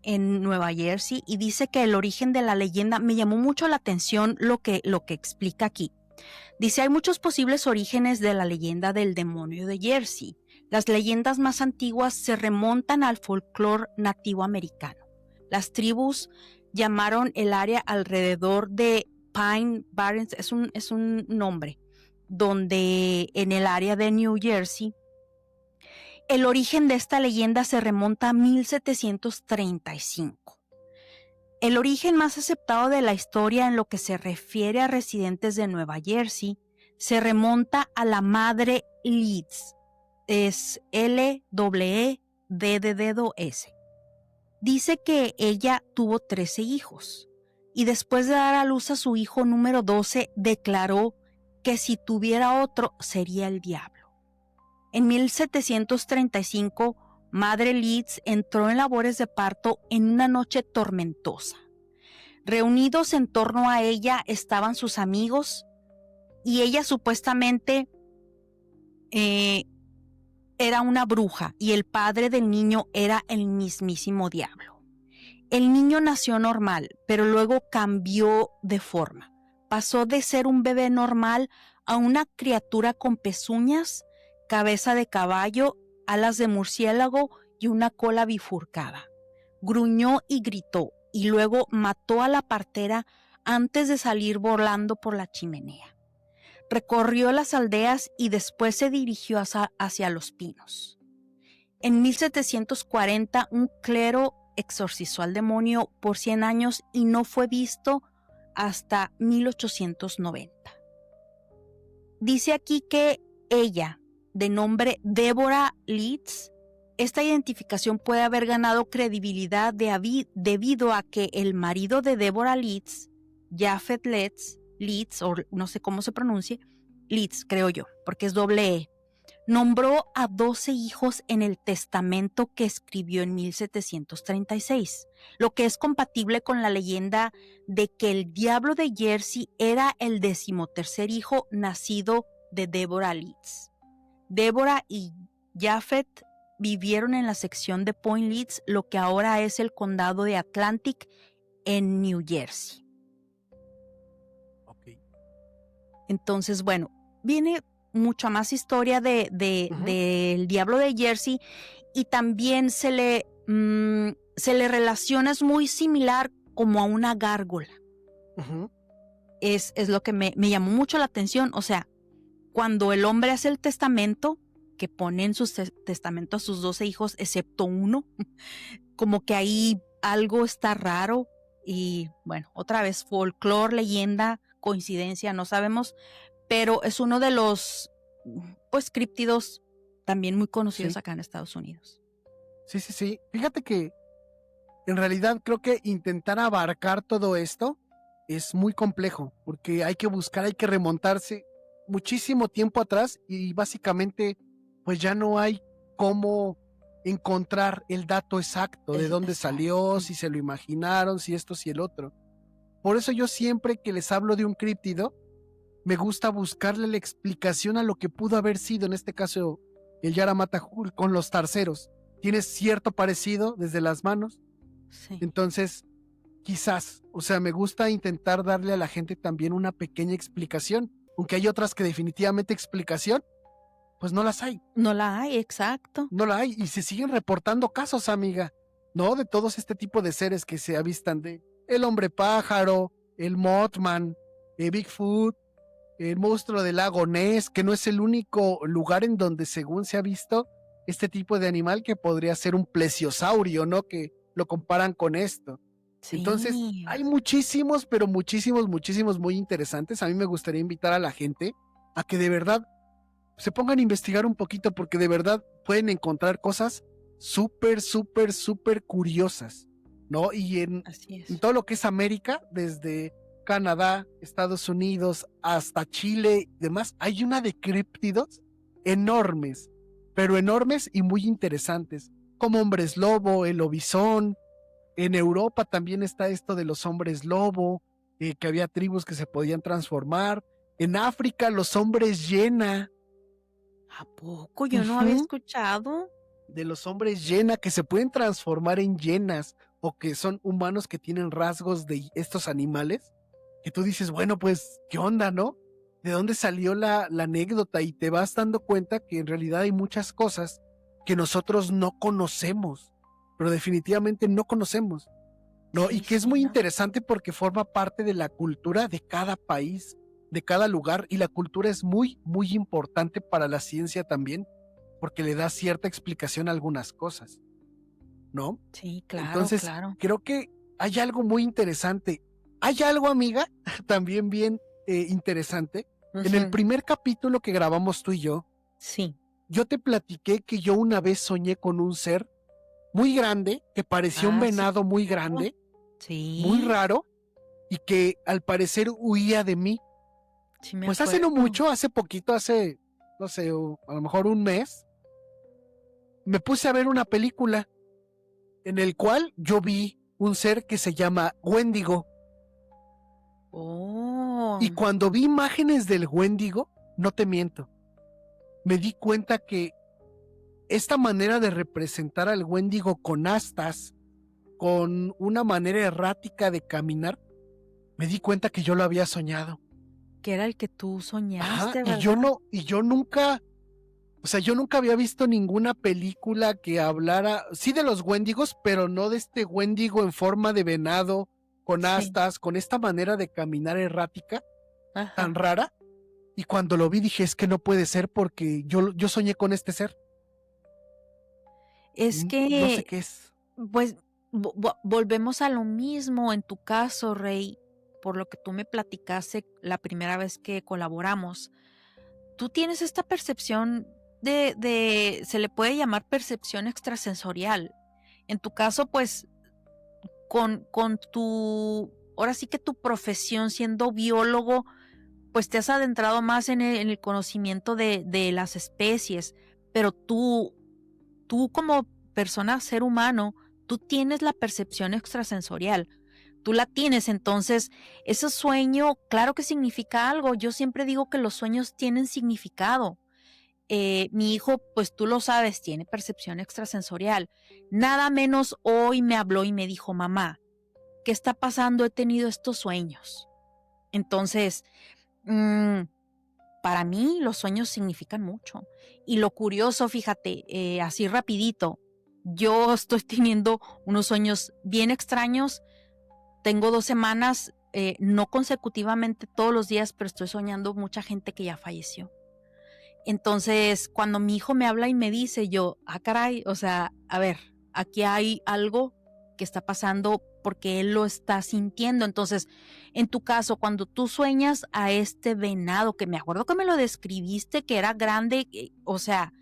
en Nueva Jersey y dice que el origen de la leyenda me llamó mucho la atención lo que explica aquí. Dice, hay muchos posibles orígenes de la leyenda del demonio de Jersey. Las leyendas más antiguas se remontan al folclore nativo americano. Las tribus llamaron el área alrededor de Pine Barrens, es un nombre, donde en el área de New Jersey. El origen de esta leyenda se remonta a 1735. El origen más aceptado de la historia en lo que se refiere a residentes de Nueva Jersey se remonta a la madre Leeds, es L-E-D-D-S. Dice que ella tuvo 13 hijos y después de dar a luz a su hijo número 12 declaró que si tuviera otro sería el diablo. En 1735, Madre Leeds entró en labores de parto en una noche tormentosa. Reunidos en torno a ella estaban sus amigos y ella supuestamente era una bruja y el padre del niño era el mismísimo diablo. El niño nació normal, pero luego cambió de forma. Pasó de ser un bebé normal a una criatura con pezuñas, cabeza de caballo, alas de murciélago y una cola bifurcada. Gruñó y gritó y luego mató a la partera antes de salir volando por la chimenea. Recorrió las aldeas y después se dirigió hacia Los Pinos. En 1740, un clero exorcizó al demonio por 100 años y no fue visto hasta 1890. Dice aquí que ella, de nombre Deborah Leeds, esta identificación puede haber ganado credibilidad debido a que el marido de Deborah Leeds, Japhet Leeds, o no sé cómo se pronuncie, Leeds, creo yo, porque es doble E, nombró a 12 hijos en el testamento que escribió en 1736, lo que es compatible con la leyenda de que el diablo de Jersey era el 13º hijo nacido de Deborah Leeds. Deborah y Japhet vivieron en la sección de Point Leeds, lo que ahora es el condado de Atlantic, en New Jersey. Okay. Entonces, bueno, viene mucha más historia del diablo de Jersey y también se le relaciona, es muy similar como a una gárgola. Es lo que me llamó mucho la atención. O sea, cuando el hombre hace el testamento, que pone en su testamento a sus 12 hijos, excepto uno, como que ahí algo está raro, Y bueno, otra vez folclore, leyenda, coincidencia, no sabemos, pero es uno de los pues críptidos también muy conocidos Sí, acá en Estados Unidos. sí, sí, sí. Fíjate que en realidad creo que intentar abarcar todo esto es muy complejo, porque hay que buscar, hay que remontarse muchísimo tiempo atrás y básicamente pues ya no hay cómo encontrar el dato exacto de dónde salió, Exacto. si se lo imaginaron, si esto, si el otro. Por eso yo siempre que les hablo de un críptido, me gusta buscarle la explicación a lo que pudo haber sido, en este caso el Yaramatahul con los tarceros. Tiene cierto parecido desde las manos, Sí. entonces quizás, o sea, me gusta intentar darle a la gente también una pequeña explicación, aunque hay otras que definitivamente explicación, pues no las hay, No la hay, exacto. no la hay, y se siguen reportando casos, amiga, ¿no? De todos este tipo de seres que se avistan de el hombre pájaro, el Mothman, el Bigfoot, el monstruo del lago Ness, que no es el único lugar en donde según se ha visto este tipo de animal que podría ser un plesiosaurio, ¿no? Que lo comparan con esto. Entonces, Sí. hay muchísimos, pero muchísimos, muchísimos muy interesantes. A mí me gustaría invitar a la gente a que de verdad se pongan a investigar un poquito porque de verdad pueden encontrar cosas súper, súper, súper curiosas, ¿no? Y Así en es. todo lo que es América, desde Canadá, Estados Unidos, hasta Chile y demás, hay una de críptidos enormes, pero enormes y muy interesantes, como hombres lobo, el lobizón. En Europa también está esto de los hombres lobo, que había tribus que se podían transformar. En África, los hombres hiena. ¿A poco? Yo no había Ujú. escuchado. De los hombres llena que se pueden transformar en llenas o que son humanos que tienen rasgos de estos animales, que tú dices, bueno, pues, ¿qué onda, no? ¿De dónde salió la anécdota? Y te vas dando cuenta que en realidad hay muchas cosas que nosotros no conocemos, pero definitivamente no conocemos, ¿no? Y Sí, que es sí, muy ¿no? interesante porque forma parte de la cultura de cada país, de cada lugar, y la cultura es muy, muy importante para la ciencia también, porque le da cierta explicación a algunas cosas, ¿no? Sí, claro, Entonces, claro. creo que hay algo muy interesante. Hay algo, amiga, también bien interesante. En el Ujú. primer capítulo que grabamos tú y Sí. yo te platiqué que yo una vez soñé con un ser muy grande, que parecía un Ah, sí, venado muy claro. grande, muy Sí, raro, y que al parecer huía de mí. sí me Pues hace no acuerdo. mucho, hace poquito, hace, no sé, a lo mejor un mes, me puse a ver una película en el cual yo vi un ser que se llama Wendigo. Oh, Y cuando vi imágenes del Wendigo, no te miento, me di cuenta que esta manera de representar al Wendigo con astas, con una manera errática de caminar, me di cuenta que yo lo había soñado. que era el que tú Ajá, soñaste, y yo ¿verdad? no, y yo nunca, o sea, yo nunca había visto ninguna película que hablara, sí de los Wendigos, pero no de este Wendigo en forma de venado, con Sí. astas, con esta manera de caminar errática, tan Ajá. rara. Y cuando lo vi dije, es que no puede ser porque yo soñé con este ser. Es No sé que, qué es. pues, volvemos a lo mismo en tu caso, Rey, por lo que tú me platicaste la primera vez que colaboramos. Tú tienes esta percepción se le puede llamar percepción extrasensorial. En tu caso, pues, con tu, ahora sí que tu profesión siendo biólogo, pues te has adentrado más en el conocimiento de las especies, pero tú como persona, ser humano, tú tienes la percepción extrasensorial. Tú la tienes, entonces, ese sueño, claro que significa algo. Yo siempre digo que los sueños tienen significado. Mi hijo, pues tú lo sabes, tiene percepción extrasensorial. Nada menos hoy me habló y me dijo, mamá, ¿qué está pasando? He tenido estos sueños. Entonces, mm, para mí los sueños significan mucho. Y lo curioso, fíjate, así rapidito, yo estoy teniendo unos sueños bien extraños. Tengo 2 semanas, no consecutivamente todos los días, pero estoy soñando mucha gente que ya falleció. Entonces, cuando mi hijo me habla y me dice, yo, ah, caray, o sea, a ver, aquí hay algo que está pasando porque él lo está sintiendo. Entonces, en tu caso, cuando tú sueñas a este venado, que me acuerdo que me lo describiste, que era grande, o sea,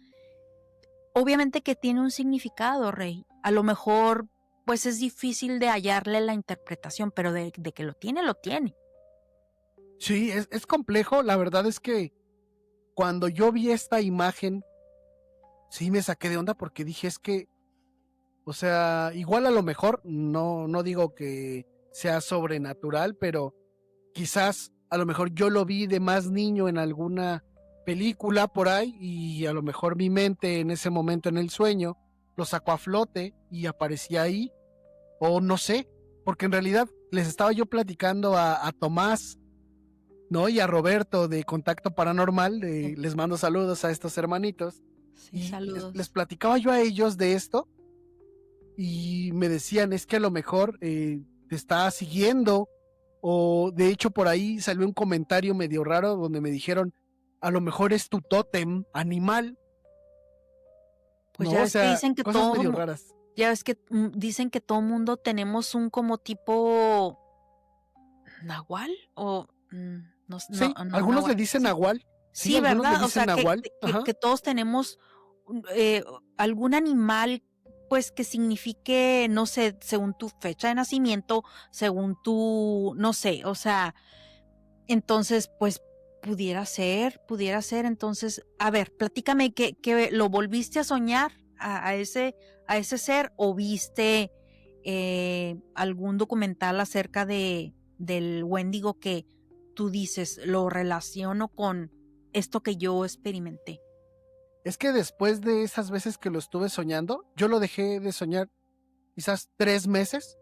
obviamente que tiene un significado, Rey. A lo mejor, pues es difícil de hallarle la interpretación, pero de que lo tiene, lo tiene. Sí, es complejo. La verdad es que cuando yo vi esta imagen, sí me saqué de onda porque dije, es que, o sea, igual a lo mejor, no digo que sea sobrenatural, pero quizás a lo mejor yo lo vi de más niño en alguna película por ahí y a lo mejor mi mente en ese momento en el sueño lo sacó a flote y aparecía ahí, o no sé, porque en realidad les estaba yo platicando a Tomás, ¿no? Y a Roberto de Contacto Paranormal, Sí, les mando saludos a estos hermanitos, sí, y les saludos. platicaba yo a ellos de esto y me decían, es que a lo mejor te está siguiendo, o de hecho por ahí salió un comentario medio raro donde me dijeron, a lo mejor es tu tótem animal, Pues ¿no? ya O ves que sea, dicen que cosas medio raras. ya ves que dicen que todo mundo tenemos un como tipo nahual o no, Sí, no algunos le nahual. dicen Sí, nahual, sí, sí, algunos le ¿verdad? O dicen sea, nahual, ajá. que todos tenemos algún animal, pues que signifique, no sé, según tu fecha de nacimiento, según tu, no sé, o sea, entonces, pues pudiera ser. Entonces, a ver, platícame que lo volviste a soñar a ese ser o viste algún documental acerca del Wendigo que tú dices, lo relaciono con esto que yo experimenté. Es que después de esas veces que lo estuve soñando, yo lo dejé de soñar quizás 3 meses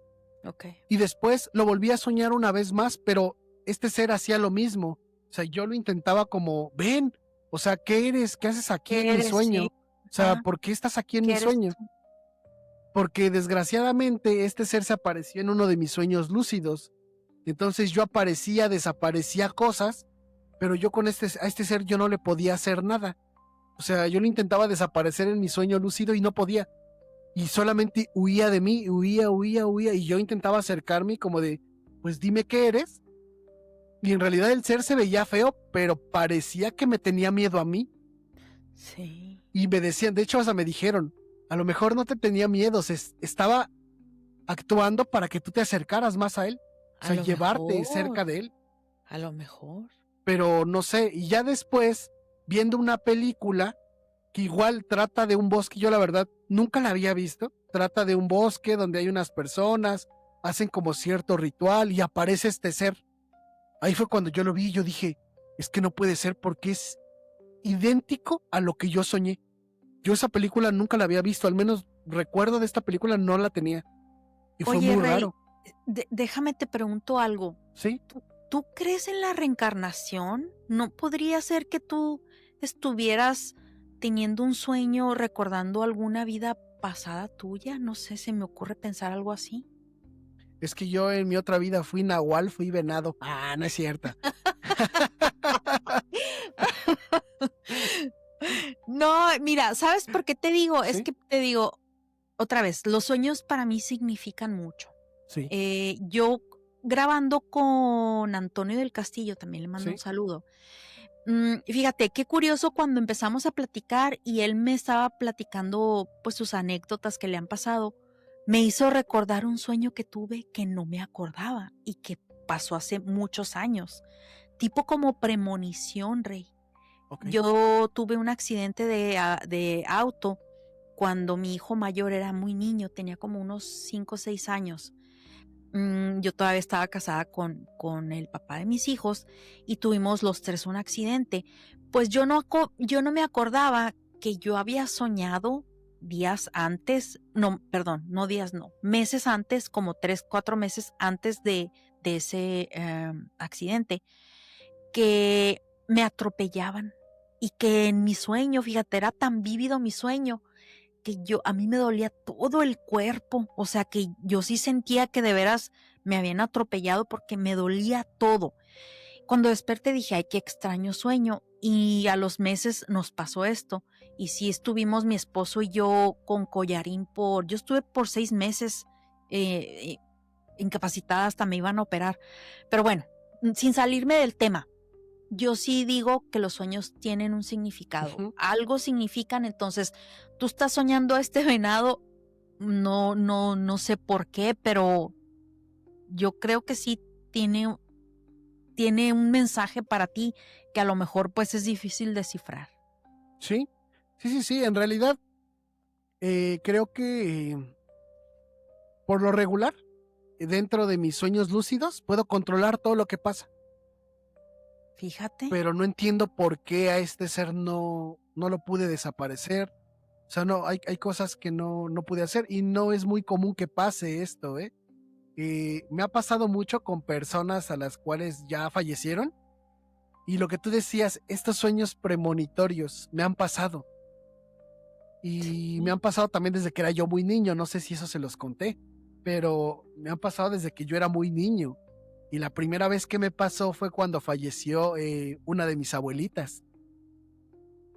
Ok. y después lo volví a soñar una vez más, pero este ser hacía lo mismo. O sea, yo lo intentaba como, ven, o sea, ¿qué eres? ¿Qué haces aquí en ¿Qué mi eres? sueño? Sí. O sea, Ajá. ¿por qué estás aquí en mi ¿Qué eres sueño? tú? Porque desgraciadamente este ser se apareció en uno de mis sueños lúcidos. Entonces yo aparecía, desaparecía cosas, pero yo a este ser yo no le podía hacer nada. O sea, yo lo intentaba desaparecer en mi sueño lúcido y no podía. Y solamente huía de mí, huía. Y yo intentaba acercarme como de, pues dime qué eres. Y en realidad el ser se veía feo, pero parecía que me tenía miedo a mí. Sí, Y me decían, de hecho hasta me dijeron, a lo mejor no te tenía miedo, estaba actuando para que tú te acercaras más a él. O a sea, lo llevarte mejor, cerca de él. a lo mejor. Pero no sé, y ya después, viendo una película que igual trata de un bosque, yo la verdad nunca la había visto, trata de un bosque donde hay unas personas, hacen como cierto ritual y aparece este ser. Ahí fue cuando yo lo vi y yo dije, es que no puede ser porque es idéntico a lo que yo soñé. Yo esa película nunca la había visto, al menos recuerdo de esta película no la tenía. Y fue Oye, muy Rey, raro, déjame te pregunto algo. ¿sí? ¿Tú crees en la reencarnación? ¿No podría ser que tú estuvieras teniendo un sueño recordando alguna vida pasada tuya? No sé, se me ocurre pensar algo así. Es que yo en mi otra vida fui nahual, fui venado. Ah, no es cierto. No, mira, ¿sabes por qué te digo? Es Sí, que te digo, otra vez, los sueños para mí significan mucho. sí, Yo grabando con Antonio del Castillo, también le mando un sí. saludo. Fíjate, qué curioso cuando empezamos a platicar y él me estaba platicando pues sus anécdotas que le han pasado, me hizo recordar un sueño que tuve que no me acordaba y que pasó hace muchos años, tipo como premonición, Rey. Ok. Yo tuve un accidente de auto cuando mi hijo mayor era muy niño, tenía como unos 5 o 6 años. Yo todavía estaba casada con el papá de mis hijos y tuvimos los tres un accidente. Pues yo no me acordaba que yo había soñado días antes, no, perdón, no días, no, meses antes, como 3, 4 meses antes de ese accidente, que me atropellaban y que en mi sueño, fíjate, era tan vívido mi sueño que a mí me dolía todo el cuerpo, o sea que yo sí sentía que de veras me habían atropellado porque me dolía todo. Cuando desperté dije, ay, qué extraño sueño. Y a los meses nos pasó esto. Y sí estuvimos mi esposo y yo con collarín yo estuve por 6 meses eh, incapacitada, hasta me iban a operar. Pero bueno, sin salirme del tema, yo sí digo que los sueños tienen un significado, Ujú. algo significan. Entonces tú estás soñando a este venado, no sé por qué, pero yo creo que sí tiene un mensaje para ti que a lo mejor pues es difícil descifrar. Sí, sí. En realidad, creo que por lo regular, dentro de mis sueños lúcidos, puedo controlar todo lo que pasa. Fíjate. Pero no entiendo por qué a este ser no lo pude desaparecer. O sea, no, hay cosas que no pude hacer y no es muy común que pase esto, ¿eh? Me ha pasado mucho con personas a las cuales ya fallecieron y lo que tú decías, estos sueños premonitorios me han pasado y me Sí. han pasado también desde que era yo muy niño, no sé si eso se los conté, pero me han pasado desde que yo era muy niño y la primera vez que me pasó fue cuando falleció una de mis abuelitas.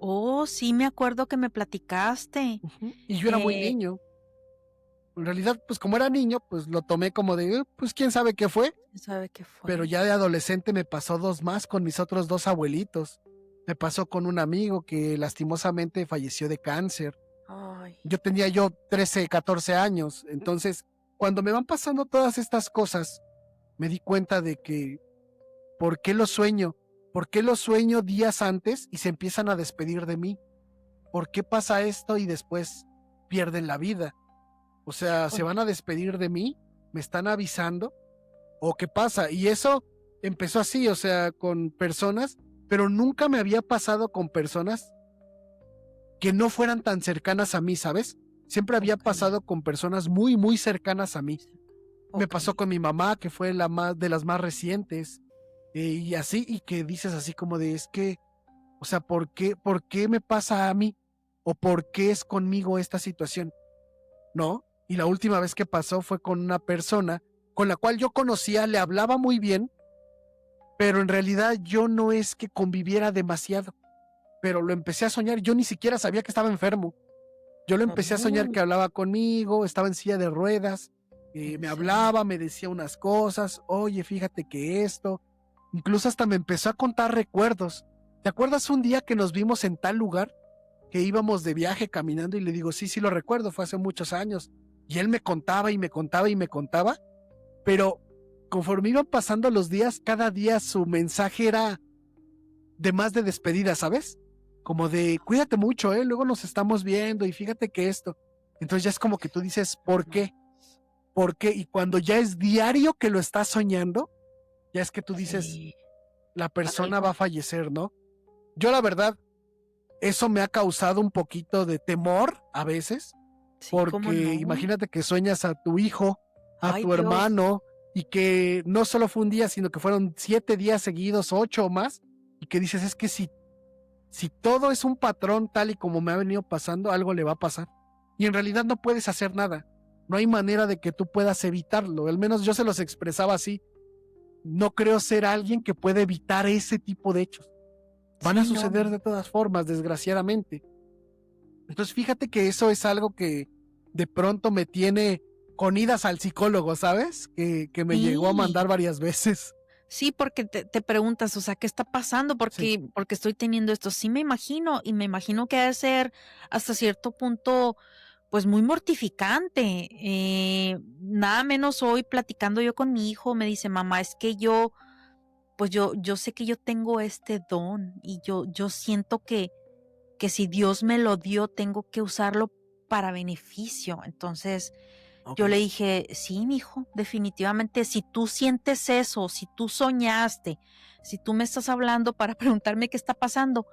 Oh, sí, me acuerdo que me platicaste. Ujú. Y yo era muy Eh, niño. En realidad, pues como era niño, pues lo tomé como de, pues quién sabe qué fue, ¿Quién sabe qué pero fue? ya de adolescente me pasó dos más con mis otros dos abuelitos. Me pasó con un amigo que lastimosamente falleció de cáncer. Ay, Yo tenía 13, 14 años. Entonces, cuando me van pasando todas estas cosas, me di cuenta de que, ¿por qué lo sueño? ¿Por qué lo sueño días antes y se empiezan a despedir de mí? ¿Por qué pasa esto y después pierden la vida? O sea, ¿se oye, van a despedir de mí? ¿Me están avisando? ¿O qué pasa? Y eso empezó así, o sea, con personas, pero nunca me había pasado con personas que no fueran tan cercanas a mí, ¿sabes? Siempre había ok, pasado con personas muy, muy cercanas a mí. Me ok. pasó con mi mamá, que fue la más de las más recientes, y así, y que dices así como de, es que, o sea, por qué me pasa a mí? ¿O por qué es conmigo esta situación? ¿No? Y la última vez que pasó fue con una persona con la cual yo conocía, le hablaba muy bien, pero en realidad yo no es que conviviera demasiado, pero lo empecé a soñar, yo ni siquiera sabía que estaba enfermo. Yo lo empecé a soñar Oh, que hablaba conmigo, estaba en silla de ruedas, ¿en me serio? hablaba, me decía unas cosas, oye, fíjate que esto, incluso hasta me empezó a contar recuerdos. ¿Te acuerdas un día que nos vimos en tal lugar? Que íbamos de viaje caminando y le digo, sí, sí lo recuerdo, fue hace muchos años. Y él me contaba y me contaba y me contaba, pero conforme iban pasando los días, cada día su mensaje era de más de despedida, ¿sabes? Como de, cuídate mucho, luego nos estamos viendo y fíjate que esto. Entonces ya es como que tú dices, ¿por No, qué? ¿Por qué? Y cuando ya es diario que lo estás soñando, ya es que tú dices, sí, la persona va algo. a fallecer, ¿no? Yo la verdad, eso me ha causado un poquito de temor a veces, Sí, cómo porque no. imagínate que sueñas a tu hijo, a Ay, tu Dios. hermano, y que no solo fue un día, sino que fueron 7 días seguidos, 8 o más, y que dices, es que si todo es un patrón tal y como me ha venido pasando, algo le va a pasar. Y en realidad no puedes hacer nada. No hay manera de que tú puedas evitarlo. Al menos yo se los expresaba así. No creo ser alguien que pueda evitar ese tipo de hechos. Van a Sí, no. suceder de todas formas, desgraciadamente. Entonces fíjate que eso es algo que de pronto me tiene con idas al psicólogo, ¿sabes? Que me llegó a Sí. mandar varias veces. Sí, porque te preguntas, o sea, ¿qué está pasando? Sí. Porque estoy teniendo esto. Sí me imagino, y me imagino que ha de ser hasta cierto punto, pues, muy mortificante. Nada menos hoy platicando yo con mi hijo, me dice: "Mamá, es que yo, pues, yo sé que yo tengo este don, y yo siento que si Dios me lo dio, tengo que usarlo para beneficio". Entonces, Ok. yo le dije: "Sí, mijo, definitivamente, si tú sientes eso, si tú soñaste, si tú me estás hablando para preguntarme qué está pasando,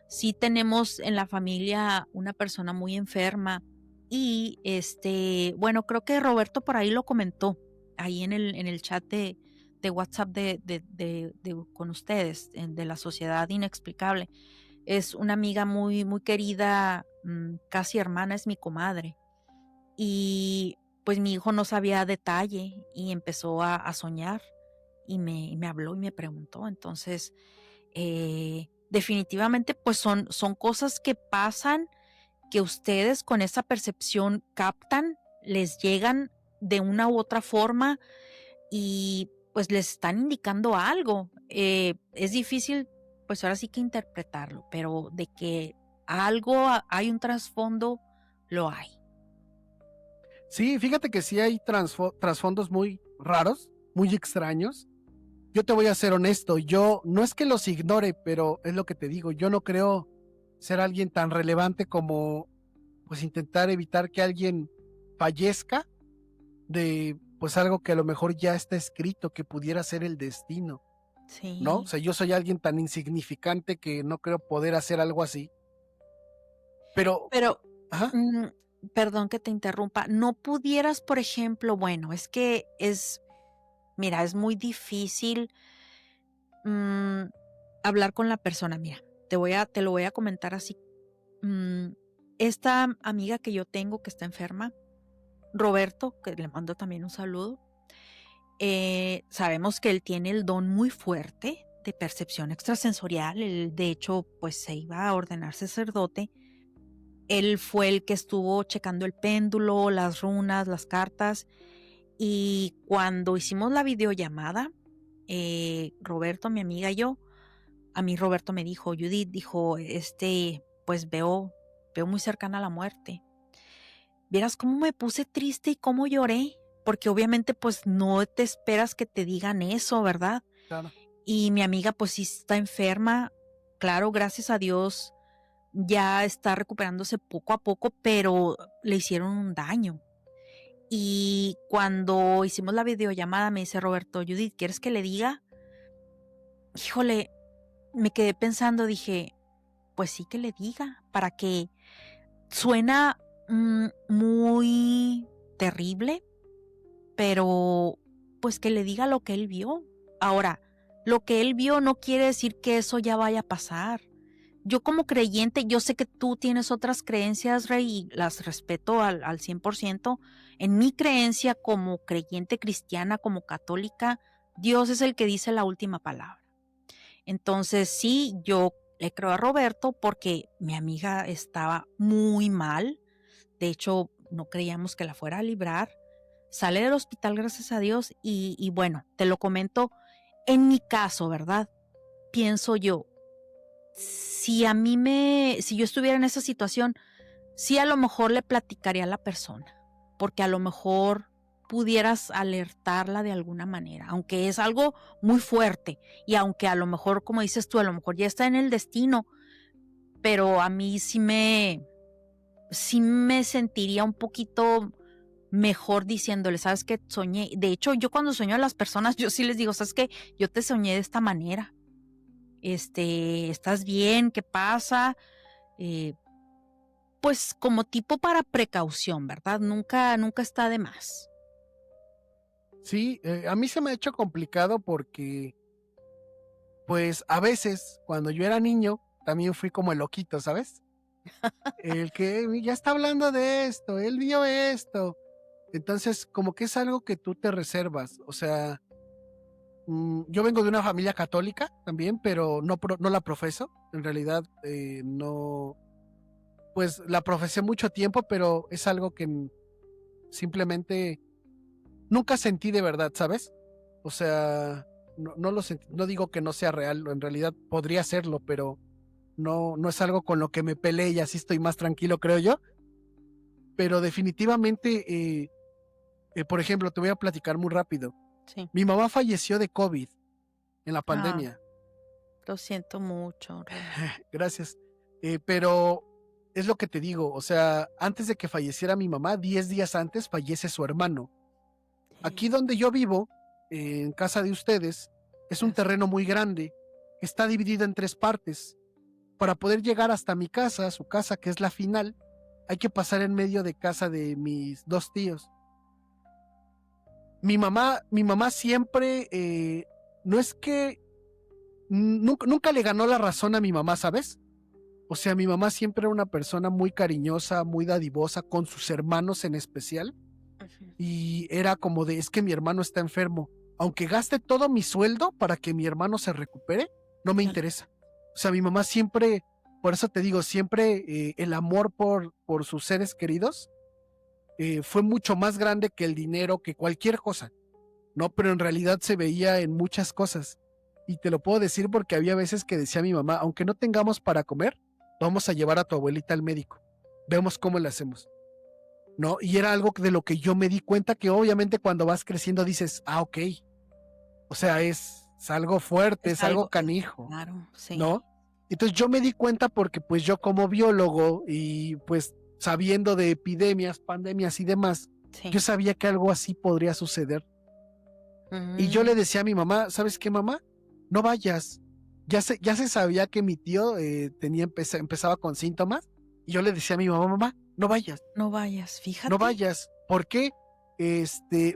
sí tenemos en la familia una persona muy enferma". Y, bueno, creo que Roberto por ahí lo comentó, ahí en el chat de WhatsApp de con ustedes, de la Sociedad Inexplicable. Es una amiga muy muy querida, casi hermana, es mi comadre. Y, pues, mi hijo no sabía detalle y empezó a soñar, y me habló y me preguntó. Entonces, definitivamente, pues, son cosas que pasan, que ustedes con esa percepción captan, les llegan, de una u otra forma y pues les están indicando algo. Es difícil, pues ahora sí que interpretarlo, pero de que hay un trasfondo, lo hay. Sí, fíjate que sí hay trasfondos muy raros, muy extraños. Yo te voy a ser honesto, yo no es que los ignore, pero es lo que te digo, yo no creo ser alguien tan relevante como pues intentar evitar que alguien fallezca de pues algo que a lo mejor ya está escrito, que pudiera ser el destino, ¿no? O Sí. sea, yo soy alguien tan insignificante que no creo poder hacer algo así, pero, Pero, ajá, mm, perdón que te interrumpa, ¿no pudieras, por ejemplo, bueno, es que mira, es muy difícil mm, hablar con la persona? Mira, te lo voy a comentar así. Mm, Esta amiga que yo tengo que está enferma, Roberto, que le mando también un saludo, sabemos que él tiene el don muy fuerte de percepción extrasensorial. Él, de hecho, pues se iba a ordenar sacerdote. Él fue el que estuvo checando el péndulo, las runas, las cartas. Y cuando hicimos la videollamada, Roberto, mi amiga y yo, a mí Roberto me dijo, Judith, dijo, pues veo muy cercana a la muerte. Vieras cómo me puse triste y cómo lloré, porque obviamente pues no te esperas que te digan eso, ¿verdad? claro. Y mi amiga pues sí está enferma, claro, gracias a Dios ya está recuperándose poco a poco, pero le hicieron un daño. Y cuando hicimos la videollamada me dice Roberto, Judith, ¿quieres que le diga? Híjole, me quedé pensando, dije, pues sí que le diga, para que suena muy terrible, pero pues que le diga lo que él vio. Ahora, lo que él vio no quiere decir que eso ya vaya a pasar. Yo como creyente, yo sé que tú tienes otras creencias, Rey, y las respeto al 100%. En mi creencia como creyente cristiana, como católica, Dios es el que dice la última palabra. Entonces, sí, yo le creo a Roberto porque mi amiga estaba muy mal. De hecho, no creíamos que la fuera a librar. Sale del hospital, gracias a Dios, y bueno, te lo comento en mi caso, ¿verdad? Pienso yo, si yo estuviera en esa situación, sí a lo mejor le platicaría a la persona, porque a lo mejor pudieras alertarla de alguna manera, aunque es algo muy fuerte y aunque a lo mejor, como dices tú, a lo mejor ya está en el destino, pero a mí sí me sentiría un poquito mejor diciéndole, ¿sabes qué? Soñé. De hecho, yo cuando sueño a las personas, yo sí les digo, ¿sabes qué? Yo te soñé de esta manera. ¿Estás bien? ¿Qué pasa? Eh, pues como tipo para precaución, ¿verdad? Nunca está de más. Sí, a mí se me ha hecho complicado porque, pues, a veces, cuando yo era niño, también fui como el loquito, ¿sabes? El que ya está hablando de esto, él vio esto. Entonces, como que es algo que tú te reservas. O sea, yo vengo de una familia católica también, pero no la profeso. En realidad, no, pues la profesé mucho tiempo, pero es algo que simplemente nunca sentí de verdad, ¿sabes? O sea, no lo sentí, no digo que no sea real, en realidad podría serlo, pero no es algo con lo que me peleé y así estoy más tranquilo, creo yo. Pero definitivamente, por ejemplo, te voy a platicar muy rápido. Sí. Mi mamá falleció de COVID en la Ah, pandemia. lo siento mucho, Rey. Gracias. Pero es lo que te digo, o sea, antes de que falleciera mi mamá, 10 días antes fallece su hermano. Aquí donde yo vivo, en casa de ustedes, es un Gracias. terreno muy grande, está dividido en 3 partes. Para poder llegar hasta mi casa, su casa, que es la final, hay que pasar en medio de casa de mis 2 tíos. Mi mamá siempre, no es que nunca le ganó la razón a mi mamá, ¿sabes? O sea, mi mamá siempre era una persona muy cariñosa, muy dadivosa, con sus hermanos en especial. Ujú. Y era como de, es que mi hermano está enfermo. Aunque gaste todo mi sueldo para que mi hermano se recupere, no me Claro. interesa. O sea, mi mamá siempre, por eso te digo, siempre el amor por sus seres queridos fue mucho más grande que el dinero, que cualquier cosa, ¿no? Pero en realidad se veía en muchas cosas. Y te lo puedo decir porque había veces que decía mi mamá, aunque no tengamos para comer, vamos a llevar a tu abuelita al médico. Vemos cómo le hacemos, ¿no? Y era algo de lo que yo me di cuenta, que obviamente cuando vas creciendo dices, ok, o sea, es algo fuerte, es algo canijo, claro, sí. ¿no? Entonces yo me di cuenta porque pues yo como biólogo y pues sabiendo de epidemias, pandemias y demás, Sí. yo sabía que algo así podría suceder. Y yo le decía a mi mamá, ¿sabes qué, mamá? No vayas. Ya se sabía que mi tío empezaba con síntomas. Y yo le decía a mi mamá, mamá, no vayas. No vayas, fíjate. No vayas. ¿Por qué?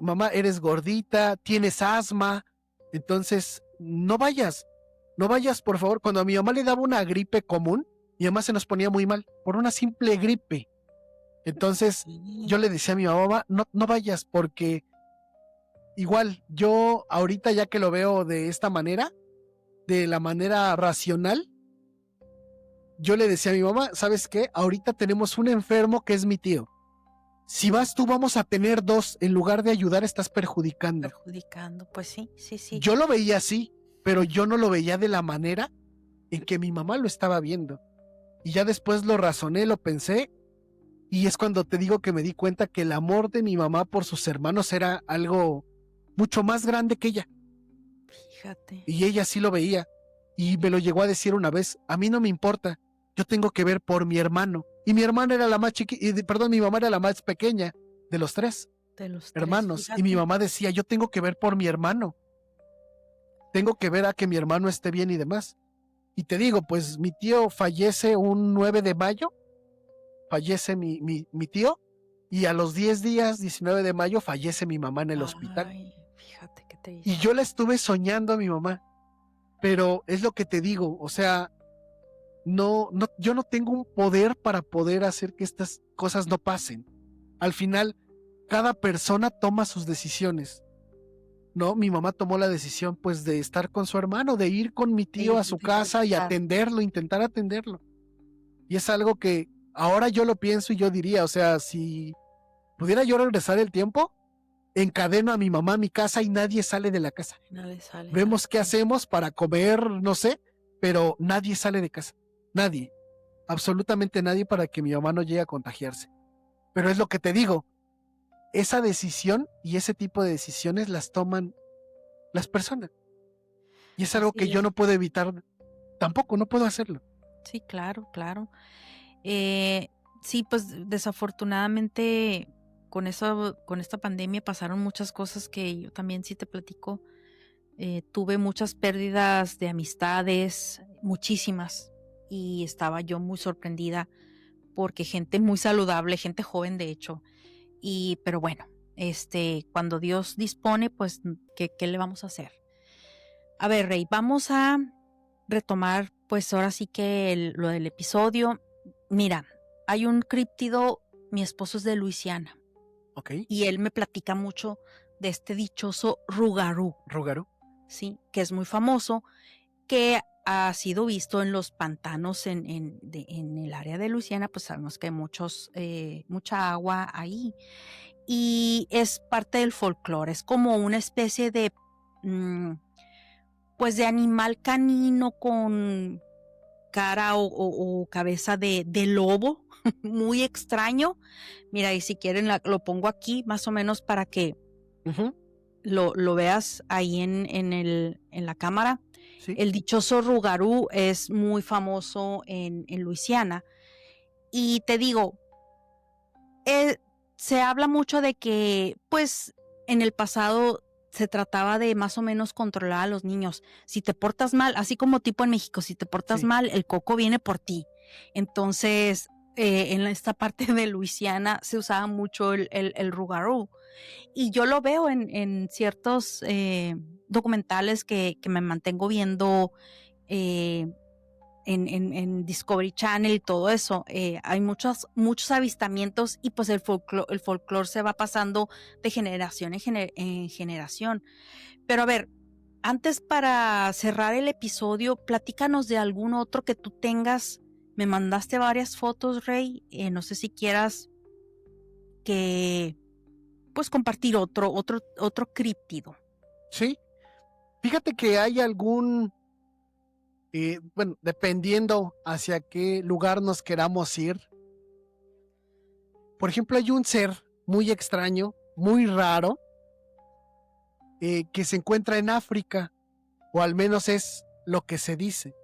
Mamá, eres gordita, tienes asma. Entonces, no vayas. No vayas, por favor. Cuando a mi mamá le daba una gripe común, mi mamá se nos ponía muy mal por una simple gripe. Entonces, yo le decía a mi mamá, no vayas, porque igual, yo ahorita ya que lo veo de esta manera, de la manera racional, yo le decía a mi mamá, ¿sabes qué? Ahorita tenemos un enfermo que es mi tío. Si vas tú, vamos a tener dos. En lugar de ayudar, estás perjudicando. Pues sí. Yo lo veía así, pero yo no lo veía de la manera en que mi mamá lo estaba viendo. Y ya después lo razoné, lo pensé, y es cuando te digo que me di cuenta que el amor de mi mamá por sus hermanos era algo mucho más grande que ella. Fíjate. Y ella sí lo veía. Y me lo llegó a decir una vez, a mí no me importa, yo tengo que ver por mi hermano. Y mi hermana era la más mi mamá era la más pequeña de los tres hermanos. Fíjate. Y mi mamá decía, yo tengo que ver por mi hermano. Tengo que ver a que mi hermano esté bien y demás. Y te digo, pues mi tío fallece un 9 de mayo, fallece mi tío, y a los 10 días, 19 de mayo, fallece mi mamá en el hospital. Fíjate qué triste. Y yo la estuve soñando a mi mamá, pero es lo que te digo, o sea, yo no tengo un poder para poder hacer que estas cosas no pasen. Al final, cada persona toma sus decisiones, ¿no? Mi mamá tomó la decisión, pues, de estar con su hermano, de ir con mi tío a su casa y atenderlo, intentar atenderlo. Y es algo que ahora yo lo pienso y yo diría, o sea, si pudiera yo regresar el tiempo, encadeno a mi mamá a mi casa y nadie sale de la casa. Nadie sale. Vemos qué hacemos para comer, no sé, pero nadie sale de casa. Nadie. Absolutamente nadie, para que mi mamá no llegue a contagiarse. Pero es lo que te digo. Esa decisión y ese tipo de decisiones las toman las personas. Y es algo que yo no puedo evitar. Tampoco, no puedo hacerlo. Sí, claro. Sí, pues desafortunadamente con esta pandemia pasaron muchas cosas que yo también sí te platico. Tuve muchas pérdidas de amistades, muchísimas, y estaba yo muy sorprendida porque gente muy saludable, gente joven de hecho, pero bueno, cuando Dios dispone, pues, ¿qué le vamos a hacer? A ver, Rey, vamos a retomar, pues ahora sí que lo del episodio. Mira, hay un críptido, mi esposo es de Luisiana. Ok. Y él me platica mucho de este dichoso rugarú. ¿Rugarú? Sí, que es muy famoso, que ha sido visto en los pantanos en el área de Luisiana, pues sabemos que hay mucha agua ahí. Y es parte del folclore, es como una especie de, pues de animal canino con cara o cabeza de lobo, muy extraño. Mira, y si quieren lo pongo aquí más o menos para que lo veas ahí en la cámara. Sí. El dichoso rugarú es muy famoso en Luisiana. Y te digo, se habla mucho de que, pues, en el pasado se trataba de más o menos controlar a los niños. Si te portas mal, así como tipo en México, si te portas mal, el coco viene por ti. Entonces, en esta parte de Luisiana se usaba mucho el rugarú. Y yo lo veo en ciertos documentales que me mantengo viendo en Discovery Channel y todo eso. Hay muchos avistamientos y pues el folclore se va pasando de generación en generación. Pero a ver, antes, para cerrar el episodio, platícanos de algún otro que tú tengas. Me mandaste varias fotos, Rey. No sé si quieras que pues compartir otro críptido. Sí, fíjate que hay algún, bueno, dependiendo hacia qué lugar nos queramos ir. Por ejemplo, hay un ser muy extraño, muy raro, que se encuentra en África, o al menos es lo que se dice,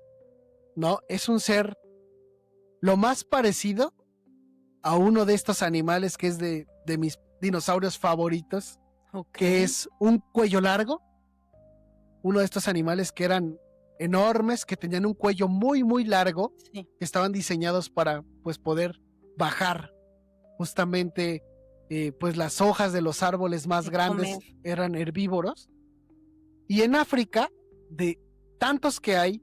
¿no? Es un ser lo más parecido a uno de estos animales que es de mis dinosaurios favoritos, que es un cuello largo, uno de estos animales que eran enormes, que tenían un cuello muy, muy largo, Sí. que estaban diseñados para, pues, poder bajar justamente, pues, las hojas de los árboles más De grandes, comer. eran herbívoros. Y en África, de tantos que hay,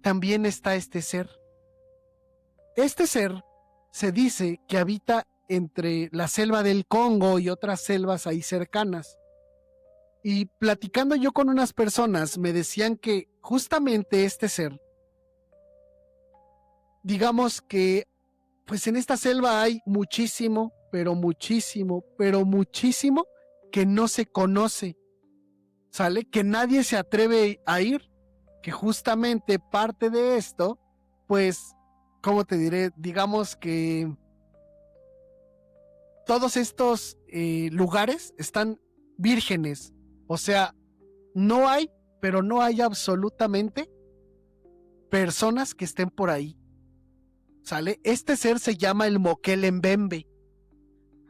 también está este ser. Este ser se dice que habita entre la selva del Congo y otras selvas ahí cercanas. Y platicando yo con unas personas, me decían que justamente este ser, digamos que, pues en esta selva hay muchísimo, pero muchísimo, pero muchísimo que no se conoce, ¿sale? Que nadie se atreve a ir, que justamente parte de esto, pues, ¿cómo te diré? Digamos que todos estos lugares están vírgenes, o sea, no hay, pero no hay absolutamente personas que estén por ahí, ¿sale? Este ser se llama el Mokelembembe.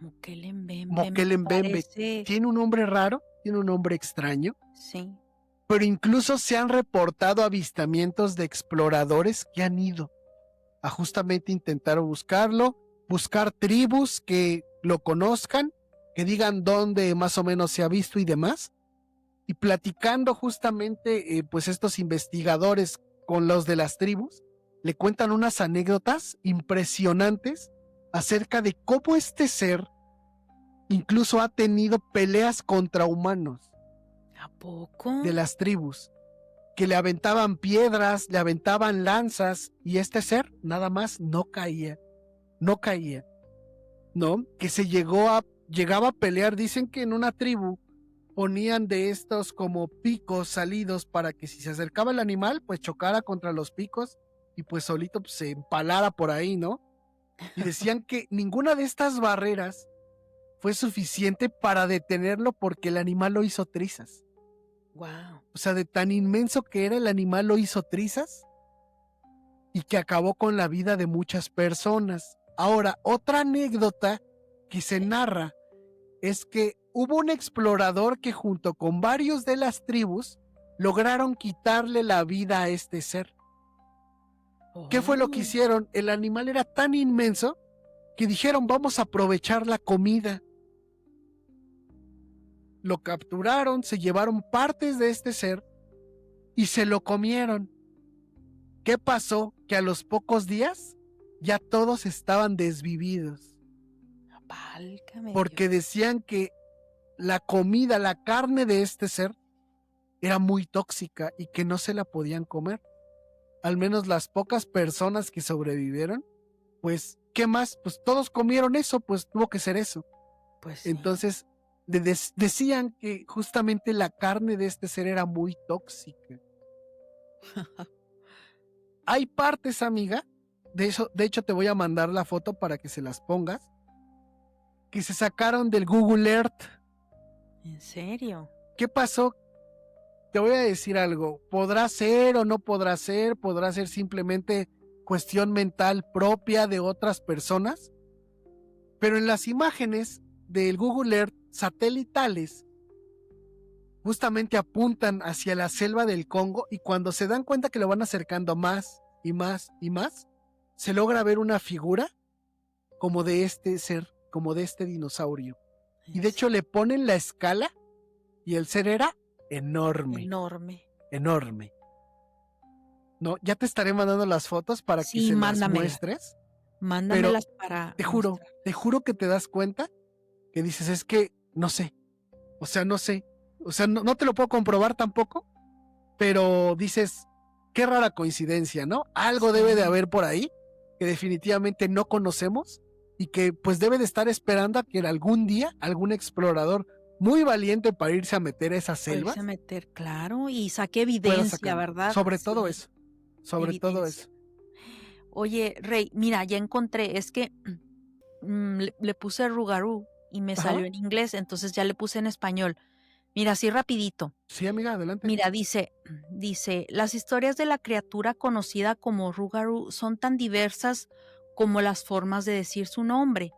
Mokelembembe. Mokelembembe tiene un nombre raro, tiene un nombre extraño. Sí. Pero incluso se han reportado avistamientos de exploradores que han ido a justamente intentar buscarlo, buscar tribus que lo conozcan, que digan dónde más o menos se ha visto y demás. Y platicando justamente, pues estos investigadores con los de las tribus, le cuentan unas anécdotas impresionantes acerca de cómo este ser incluso ha tenido peleas contra humanos. ¿A poco? De las tribus, que le aventaban piedras, le aventaban lanzas, y este ser nada más no caía, ¿no? Que llegaba a pelear. Dicen que en una tribu ponían de estos como picos salidos para que si se acercaba el animal, pues chocara contra los picos y pues solito pues, se empalara por ahí, ¿no? Y decían que ninguna de estas barreras fue suficiente para detenerlo porque el animal lo hizo trizas. Wow. O sea, de tan inmenso que era, el animal lo hizo trizas y que acabó con la vida de muchas personas. Ahora, otra anécdota que se narra es que hubo un explorador que junto con varios de las tribus lograron quitarle la vida a este ser. ¿Qué fue lo que hicieron? El animal era tan inmenso que dijeron, vamos a aprovechar la comida. Lo capturaron, se llevaron partes de este ser y se lo comieron. ¿Qué pasó? Que a los pocos días ya todos estaban desvividos. Válgame Porque Dios. decían que la comida, la carne de este ser era muy tóxica y que no se la podían comer. Al menos las pocas personas que sobrevivieron, pues, ¿qué más? Pues todos comieron eso, pues tuvo que ser eso. Pues sí. Entonces, decían que justamente la carne de este ser era muy tóxica. Hay partes, amiga, de hecho te voy a mandar la foto para que se las pongas, que se sacaron del Google Earth. ¿En serio? ¿Qué pasó? Te voy a decir algo, podrá ser o no podrá ser simplemente cuestión mental propia de otras personas, pero en las imágenes del Google Earth satelitales justamente apuntan hacia la selva del Congo y cuando se dan cuenta que lo van acercando más y más y más, se logra ver una figura como de este ser, como de este dinosaurio. Y de hecho le ponen la escala y el ser era enorme. Enorme. No, ya te estaré mandando las fotos para que se las muestres. Mándamelas para te juro que te das cuenta que dices, es que no sé. O sea, no te lo puedo comprobar tampoco, pero dices, qué rara coincidencia, ¿no? Algo debe de haber por ahí que definitivamente no conocemos y que pues debe de estar esperando a que algún día algún explorador muy valiente para irse a meter a esas Para irse selvas a meter, claro, y saque pueda evidencia, sacarlo. ¿verdad? Sobre todo Sí, eso, sobre todo evidencia. eso. Oye, Rey, mira, ya encontré, es que le puse Rougarou y me Ajá. salió en inglés, entonces ya le puse en español. Mira, así rapidito. Sí, amiga, adelante. Mira, dice, las historias de la criatura conocida como Rougarou son tan diversas como las formas de decir su nombre.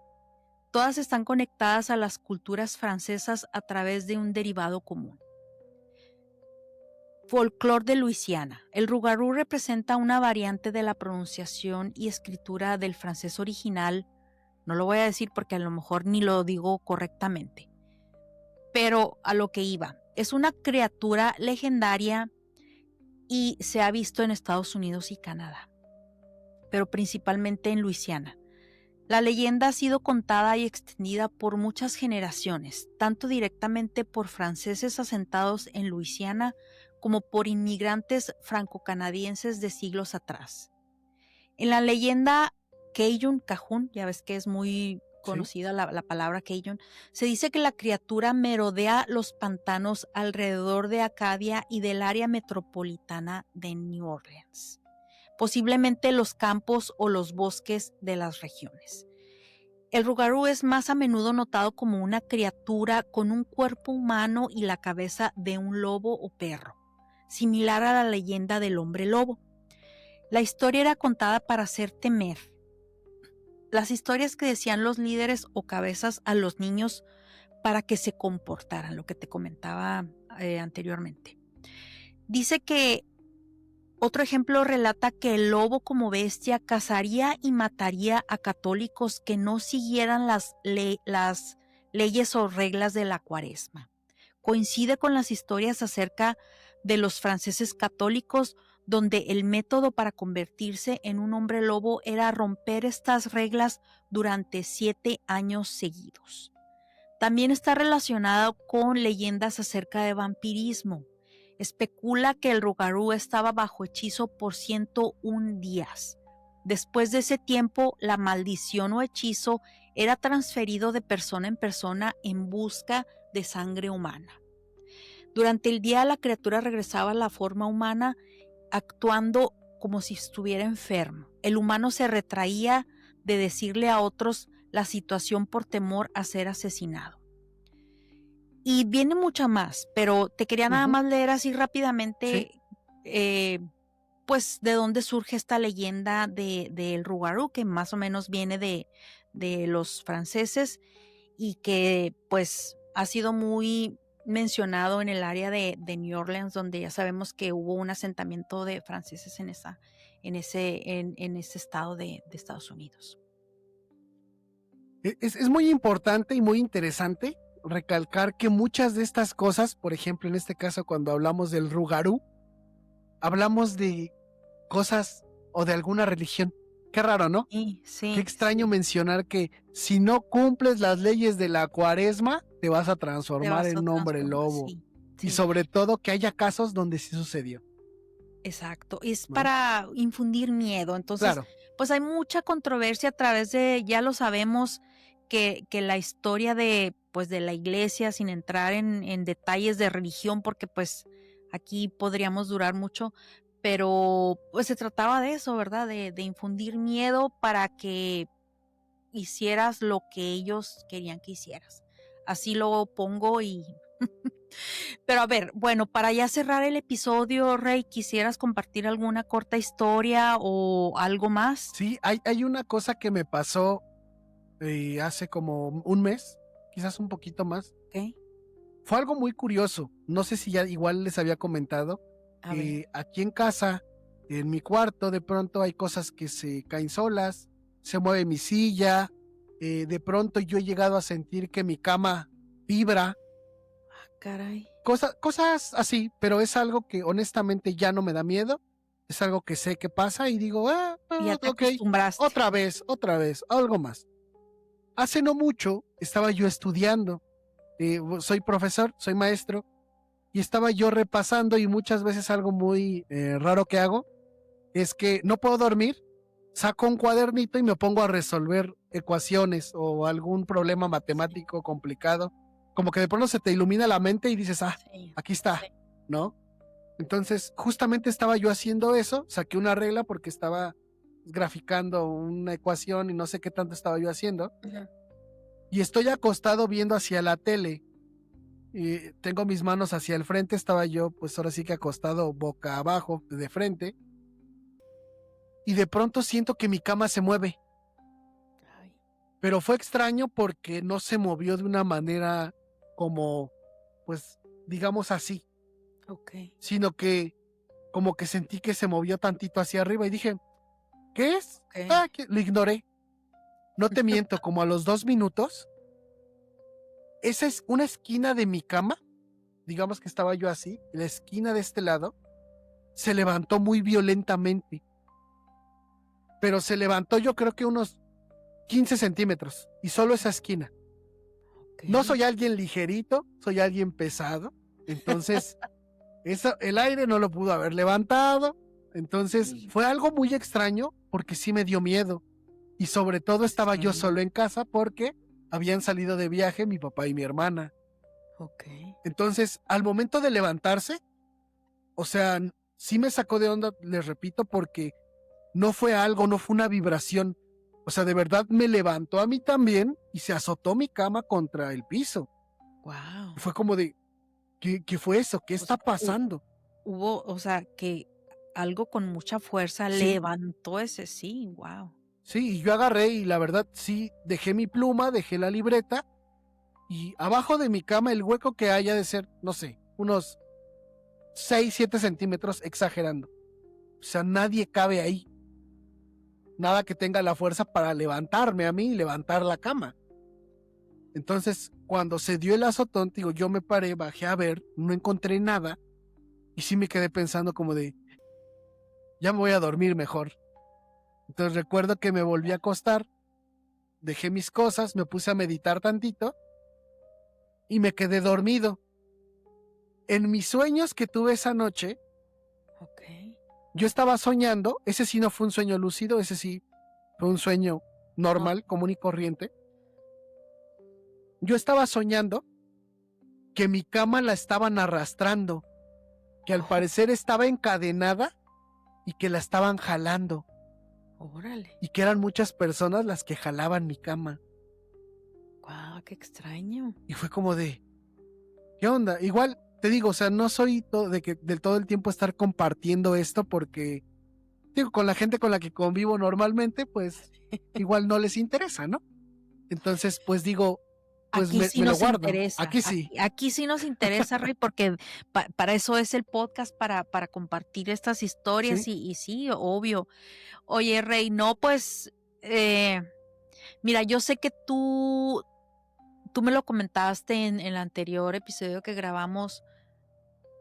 Todas están conectadas a las culturas francesas a través de un derivado común. Folclor de Luisiana. El Rougarou representa una variante de la pronunciación y escritura del francés original. No lo voy a decir porque a lo mejor ni lo digo correctamente. Pero a lo que iba. Es una criatura legendaria y se ha visto en Estados Unidos y Canadá, pero principalmente en Luisiana. La leyenda ha sido contada y extendida por muchas generaciones, tanto directamente por franceses asentados en Luisiana como por inmigrantes franco-canadienses de siglos atrás. En la leyenda Cajun, ya ves que es muy conocida la palabra Cajun, se dice que la criatura merodea los pantanos alrededor de Acadia y del área metropolitana de New Orleans, posiblemente los campos o los bosques de las regiones. El Rougarou es más a menudo notado como una criatura con un cuerpo humano y la cabeza de un lobo o perro, similar a la leyenda del hombre lobo. La historia era contada para hacer temer. Las historias que decían los líderes o cabezas a los niños para que se comportaran, lo que te comentaba anteriormente. Dice que otro ejemplo relata que el lobo como bestia cazaría y mataría a católicos que no siguieran las leyes o reglas de la Cuaresma. Coincide con las historias acerca de los franceses católicos, donde el método para convertirse en un hombre lobo era romper estas reglas durante 7 años seguidos. También está relacionado con leyendas acerca de vampirismo. Especula que el Rougarou estaba bajo hechizo por 101 días. Después de ese tiempo, la maldición o hechizo era transferido de persona en persona en busca de sangre humana. Durante el día, la criatura regresaba a la forma humana, actuando como si estuviera enfermo. El humano se retraía de decirle a otros la situación por temor a ser asesinado. Y viene mucha más, pero te quería nada más leer así rápidamente, pues de dónde surge esta leyenda del Rougarou, que más o menos viene de los franceses y que pues ha sido muy mencionado en el área de New Orleans, donde ya sabemos que hubo un asentamiento de franceses en ese estado de Estados Unidos. Es muy importante y muy interesante recalcar que muchas de estas cosas, por ejemplo, en este caso cuando hablamos del Rougarou, hablamos de cosas o de alguna religión. Qué raro, ¿no? Sí, Qué extraño mencionar que si no cumples las leyes de la Cuaresma, te vas a transformar en un hombre lobo. Sí. Y sobre todo que haya casos donde sí sucedió. Exacto, es para infundir miedo. Entonces, pues hay mucha controversia a través de, ya lo sabemos, que la historia de la iglesia, sin entrar en detalles de religión, porque pues aquí podríamos durar mucho, pero pues se trataba de eso, ¿verdad? De infundir miedo para que hicieras lo que ellos querían que hicieras. Así lo pongo y... Pero a ver, bueno, para ya cerrar el episodio, Rey, ¿quisieras compartir alguna corta historia o algo más? Sí, hay una cosa que me pasó hace como un mes, quizás un poquito más. Okay. Fue algo muy curioso. No sé si ya igual les había comentado. Aquí en casa, en mi cuarto, de pronto hay cosas que se caen solas, se mueve mi silla, de pronto yo he llegado a sentir que mi cama vibra. Caray. Cosas así, pero es algo que honestamente ya no me da miedo. Es algo que sé que pasa y digo, ya te ok, acostumbraste. otra vez, algo más. Hace no mucho estaba yo estudiando, soy profesor, soy maestro, y estaba yo repasando y muchas veces algo muy raro que hago es que no puedo dormir saco un cuadernito y me pongo a resolver ecuaciones o algún problema matemático complicado. Como que de pronto se te ilumina la mente y dices, Sí, aquí está, sí. ¿no? Entonces, justamente estaba yo haciendo eso, saqué una regla porque estaba graficando una ecuación y no sé qué tanto estaba yo haciendo. Ujú. Y estoy acostado viendo hacia la tele. Y tengo mis manos hacia el frente, estaba yo pues ahora sí que acostado boca abajo, de frente. Y de pronto siento que mi cama se mueve. Ay, Pero fue extraño porque no se movió de una manera como, pues, digamos así, ok. sino que como que sentí que se movió tantito hacia arriba y dije, ¿qué es? Ok. Lo ignoré. No te miento, como a los 2 minutos, esa es una esquina de mi cama, digamos que estaba yo así, la esquina de este lado, se levantó muy violentamente, pero se levantó yo creo que unos 15 centímetros y solo esa esquina. Ok. No soy alguien ligerito, soy alguien pesado, entonces el aire no lo pudo haber levantado, entonces fue algo muy extraño porque sí me dio miedo y sobre todo estaba yo Sí. solo en casa porque habían salido de viaje mi papá y mi hermana. Ok. Entonces, al momento de levantarse, o sea, sí me sacó de onda, les repito, porque no fue algo, no fue una vibración. O sea, de verdad me levantó a mí también y se azotó mi cama contra el piso. Wow. Y fue como de, ¿qué fue eso? ¿Qué O está sea, pasando? hubo, o sea, que algo con mucha fuerza Sí, levantó ese, sí, wow. sí, y yo agarré y la verdad sí, dejé mi pluma, dejé la libreta y abajo de mi cama el hueco que haya de ser, no sé, unos 6 7 centímetros exagerando. O sea, nadie cabe ahí. Nada que tenga la fuerza para levantarme a mí y levantar la cama. Entonces, cuando se dio el azotón, digo, yo me paré, bajé a ver, no encontré nada y sí me quedé pensando como de, ya me voy a dormir mejor. Entonces recuerdo que me volví a acostar, dejé mis cosas, me puse a meditar tantito y me quedé dormido. En mis sueños que tuve esa noche, Ok. yo estaba soñando, ese sí no fue un sueño lúcido, ese sí fue un sueño No. normal, común y corriente. Yo estaba soñando que mi cama la estaban arrastrando, que al Oh, parecer estaba encadenada y que la estaban jalando, órale. y que eran muchas personas las que jalaban mi cama. Wow, qué extraño. Y fue como de, ¿qué onda? Igual te digo, o sea, no soy de que del todo el tiempo estar compartiendo esto porque, digo, con la gente con la que convivo normalmente, pues igual no les interesa, ¿no? Entonces, pues digo, pues Aquí sí me lo nos guardo. interesa, Aquí sí. aquí sí nos interesa, Rey, porque para eso es el podcast, para compartir estas historias Sí, y sí, obvio. Oye, Rey, no, pues, mira, yo sé que tú me lo comentaste en el anterior episodio que grabamos,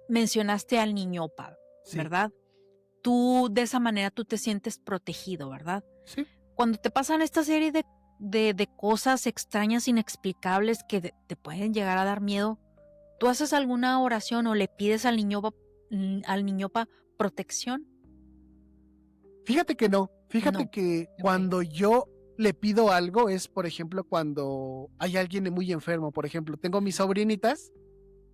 mencionaste al niñopa, sí, ¿verdad? Tú de esa manera tú te sientes protegido, ¿verdad? sí. Cuando te pasan esta serie de cosas extrañas, inexplicables que te pueden llegar a dar miedo, ¿tú haces alguna oración o le pides al niñopa protección? Fíjate que no. Fíjate No. que Ok. cuando yo le pido algo es, por ejemplo, cuando hay alguien muy enfermo. Por ejemplo, tengo mis sobrinitas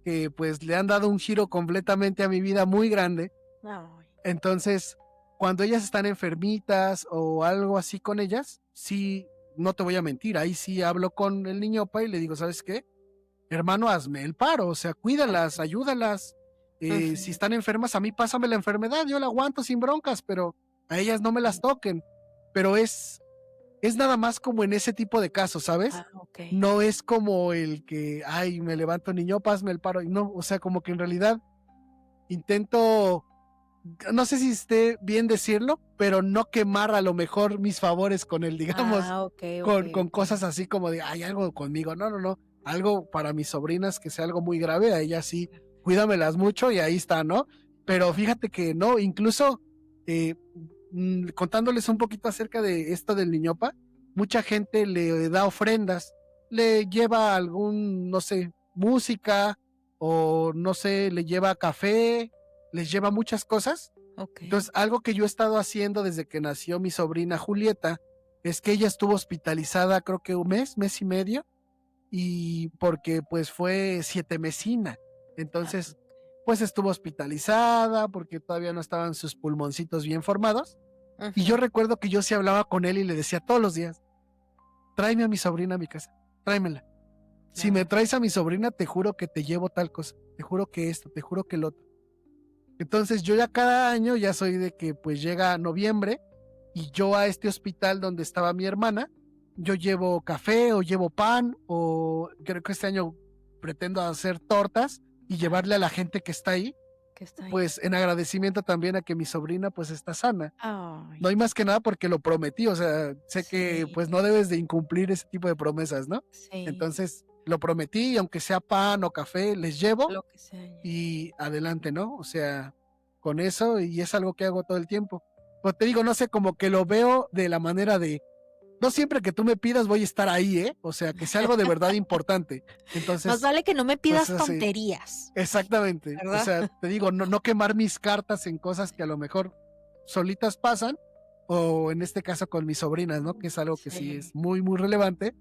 que pues le han dado un giro completamente a mi vida muy grande. Ay. Entonces, cuando ellas están enfermitas o algo así con ellas, sí, no te voy a mentir, ahí sí hablo con el niñopa y le digo, ¿sabes qué? Hermano, hazme el paro, o sea, cuídalas, ayúdalas. Si Ujú. están enfermas, a mí pásame la enfermedad, yo la aguanto sin broncas, pero a ellas no me las toquen. Pero es nada más como en ese tipo de casos, ¿sabes? Ah, ok. No es como el que, ay, me levanto niño, hazme el paro. Y no, o sea, como que en realidad intento, no sé si esté bien decirlo, pero no quemar a lo mejor mis favores con él, digamos, Ah, ok, ok, con ok. cosas así como de, hay algo conmigo. No, no, no. Algo para mis sobrinas que sea algo muy grave, a ellas sí, cuídamelas mucho y ahí está, ¿no? Pero Ajá. fíjate que no, incluso eh, contándoles un poquito acerca de esto del niñopa, mucha gente le da ofrendas, le lleva algún, no sé, música o no sé, le lleva café, les lleva muchas cosas Ok. Entonces, algo que yo he estado haciendo desde que nació mi sobrina Julieta es que ella estuvo hospitalizada creo que un mes y medio, y porque pues fue 7mesina. Entonces, pues estuvo hospitalizada porque todavía no estaban sus pulmoncitos bien formados. Y yo recuerdo que yo sí hablaba con él y le decía todos los días, tráeme a mi sobrina a mi casa, tráemela. Si me traes a mi sobrina, te juro que te llevo tal cosa, te juro que esto, te juro que lo otro. Entonces yo ya cada año ya soy de que pues llega noviembre y yo a este hospital donde estaba mi hermana, yo llevo café o llevo pan, o creo que este año pretendo hacer tortas y llevarle a la gente que está ahí, Que está ahí. pues en agradecimiento también a que mi sobrina pues está sana. Ay, No hay más que nada porque lo prometí, o sea, sé que sí, pues no debes de incumplir ese tipo de promesas, ¿no? sí, Entonces lo prometí y aunque sea pan o café, les llevo lo que sea. y adelante, ¿no? O sea, con eso, y es algo que hago todo el tiempo. Pero te digo, no sé, como que lo veo de la manera de, no siempre que tú me pidas voy a estar ahí, ¿eh? O sea, que sea algo de verdad importante. Más Entonces, vale que no me pues pidas así, tonterías, exactamente. O ¿verdad? sea, te digo, no quemar mis cartas en cosas que a lo mejor solitas pasan, o en este caso con mis sobrinas, ¿no? Que es algo que sí Sí. es muy, muy relevante.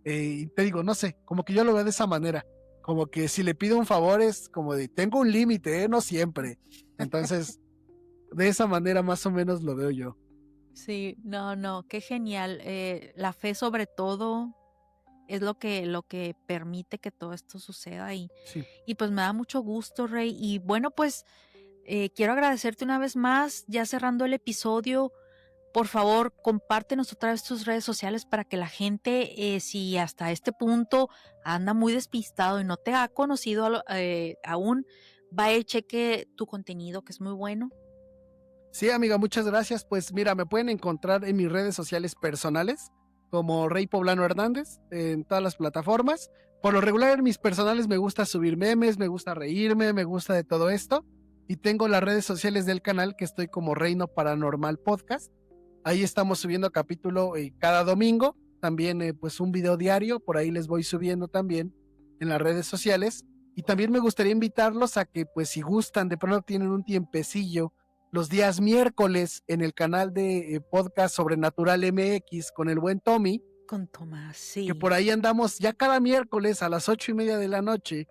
Y te digo, no sé, como que yo lo veo de esa manera. Como que si le pido un favor es como de, tengo un límite, ¿eh? No siempre. Entonces, de esa manera más o menos lo veo yo. Sí, no, qué genial. La fe sobre todo es lo que permite que todo esto suceda Sí. y pues me da mucho gusto, Rey. Y bueno, pues quiero agradecerte una vez más, ya cerrando el episodio. Por favor, compártenos otra vez tus redes sociales para que la gente, si hasta este punto anda muy despistado y no te ha conocido aún, vaya y cheque tu contenido, que es muy bueno. Sí, amiga, muchas gracias. Pues mira, me pueden encontrar en mis redes sociales personales como Rey Poblano Hernández en todas las plataformas. Por lo regular en mis personales me gusta subir memes, me gusta reírme, me gusta de todo esto. Y tengo las redes sociales del canal que estoy como Reino Paranormal Podcast. Ahí estamos subiendo capítulo cada domingo. También pues un video diario, por ahí les voy subiendo también en las redes sociales. Y también me gustaría invitarlos a que pues si gustan, de pronto tienen un tiempecillo los días miércoles en el canal de podcast Sobrenatural MX con el buen Tommy, Con Tomás, que sí. por ahí andamos ya cada miércoles a las 8:30 de la noche.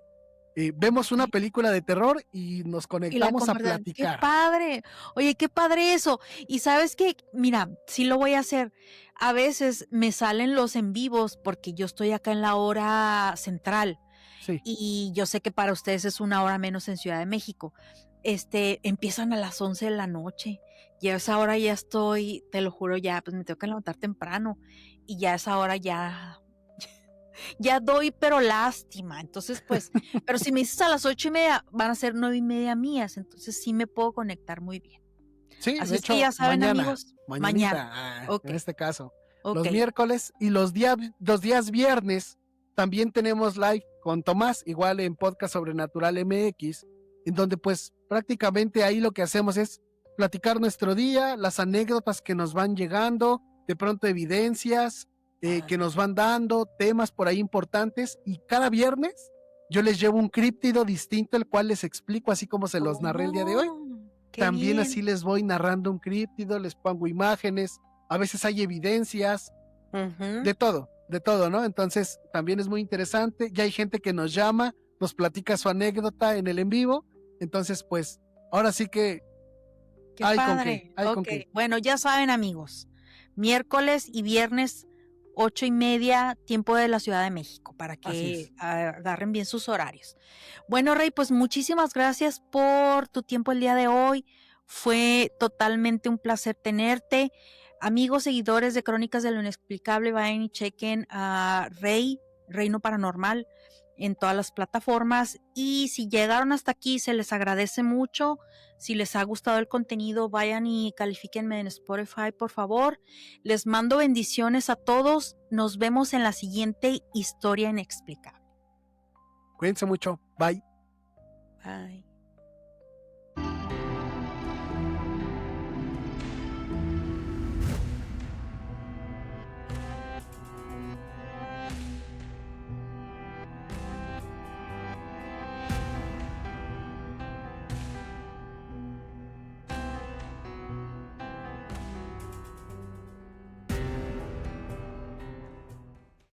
Vemos una Sí. película de terror y nos Y la conectamos a conversación, qué platicar. padre. Oye, qué padre eso. Y sabes que, mira, sí lo voy a hacer. A veces me salen los en vivos porque yo estoy acá en la hora central. Sí, Y yo sé que para ustedes es una hora menos en Ciudad de México. Empiezan a las 11 de la noche. Y a esa hora ya estoy, te lo juro, ya, pues me tengo que levantar temprano. Y ya a esa hora ya doy, pero lástima. Entonces, pues, pero si me dices a las 8:30, van a ser 9:30 mías. Entonces sí me puedo conectar muy bien. sí, Así de es que hecho, ya saben, amigos, mañana. mañanita, Ok, en este caso, ok. los miércoles y los días viernes también tenemos live con Tomás, igual en Podcast Sobrenatural MX, en donde pues prácticamente ahí lo que hacemos es platicar nuestro día, las anécdotas que nos van llegando, de pronto evidencias que nos van dando, temas por ahí importantes, y cada viernes yo les llevo un críptido distinto, el cual les explico así como se los narré el día de hoy. Oh, qué También así bien. les voy narrando un críptido, les pongo imágenes, a veces hay evidencias, Ujú. de todo, ¿no? Entonces también es muy interesante. Ya hay gente que nos llama, nos platica su anécdota en el en vivo. Entonces, pues, ahora sí que Qué padre. hay con Ok, qué. bueno, ya saben, amigos. Miércoles y viernes, 8:30, tiempo de la Ciudad de México, para Así que es. agarren bien sus horarios. Bueno, Rey, pues muchísimas gracias por tu tiempo el día de hoy. Fue totalmente un placer tenerte. Amigos, seguidores de Crónicas de lo Inexplicable, vayan y chequen a Reino Paranormal, en todas las plataformas. Y si llegaron hasta aquí, se les agradece mucho. Si les ha gustado el contenido, vayan y califíquenme en Spotify, por favor. Les mando bendiciones a todos. Nos vemos en la siguiente historia inexplicable. Cuídense mucho. Bye. Bye.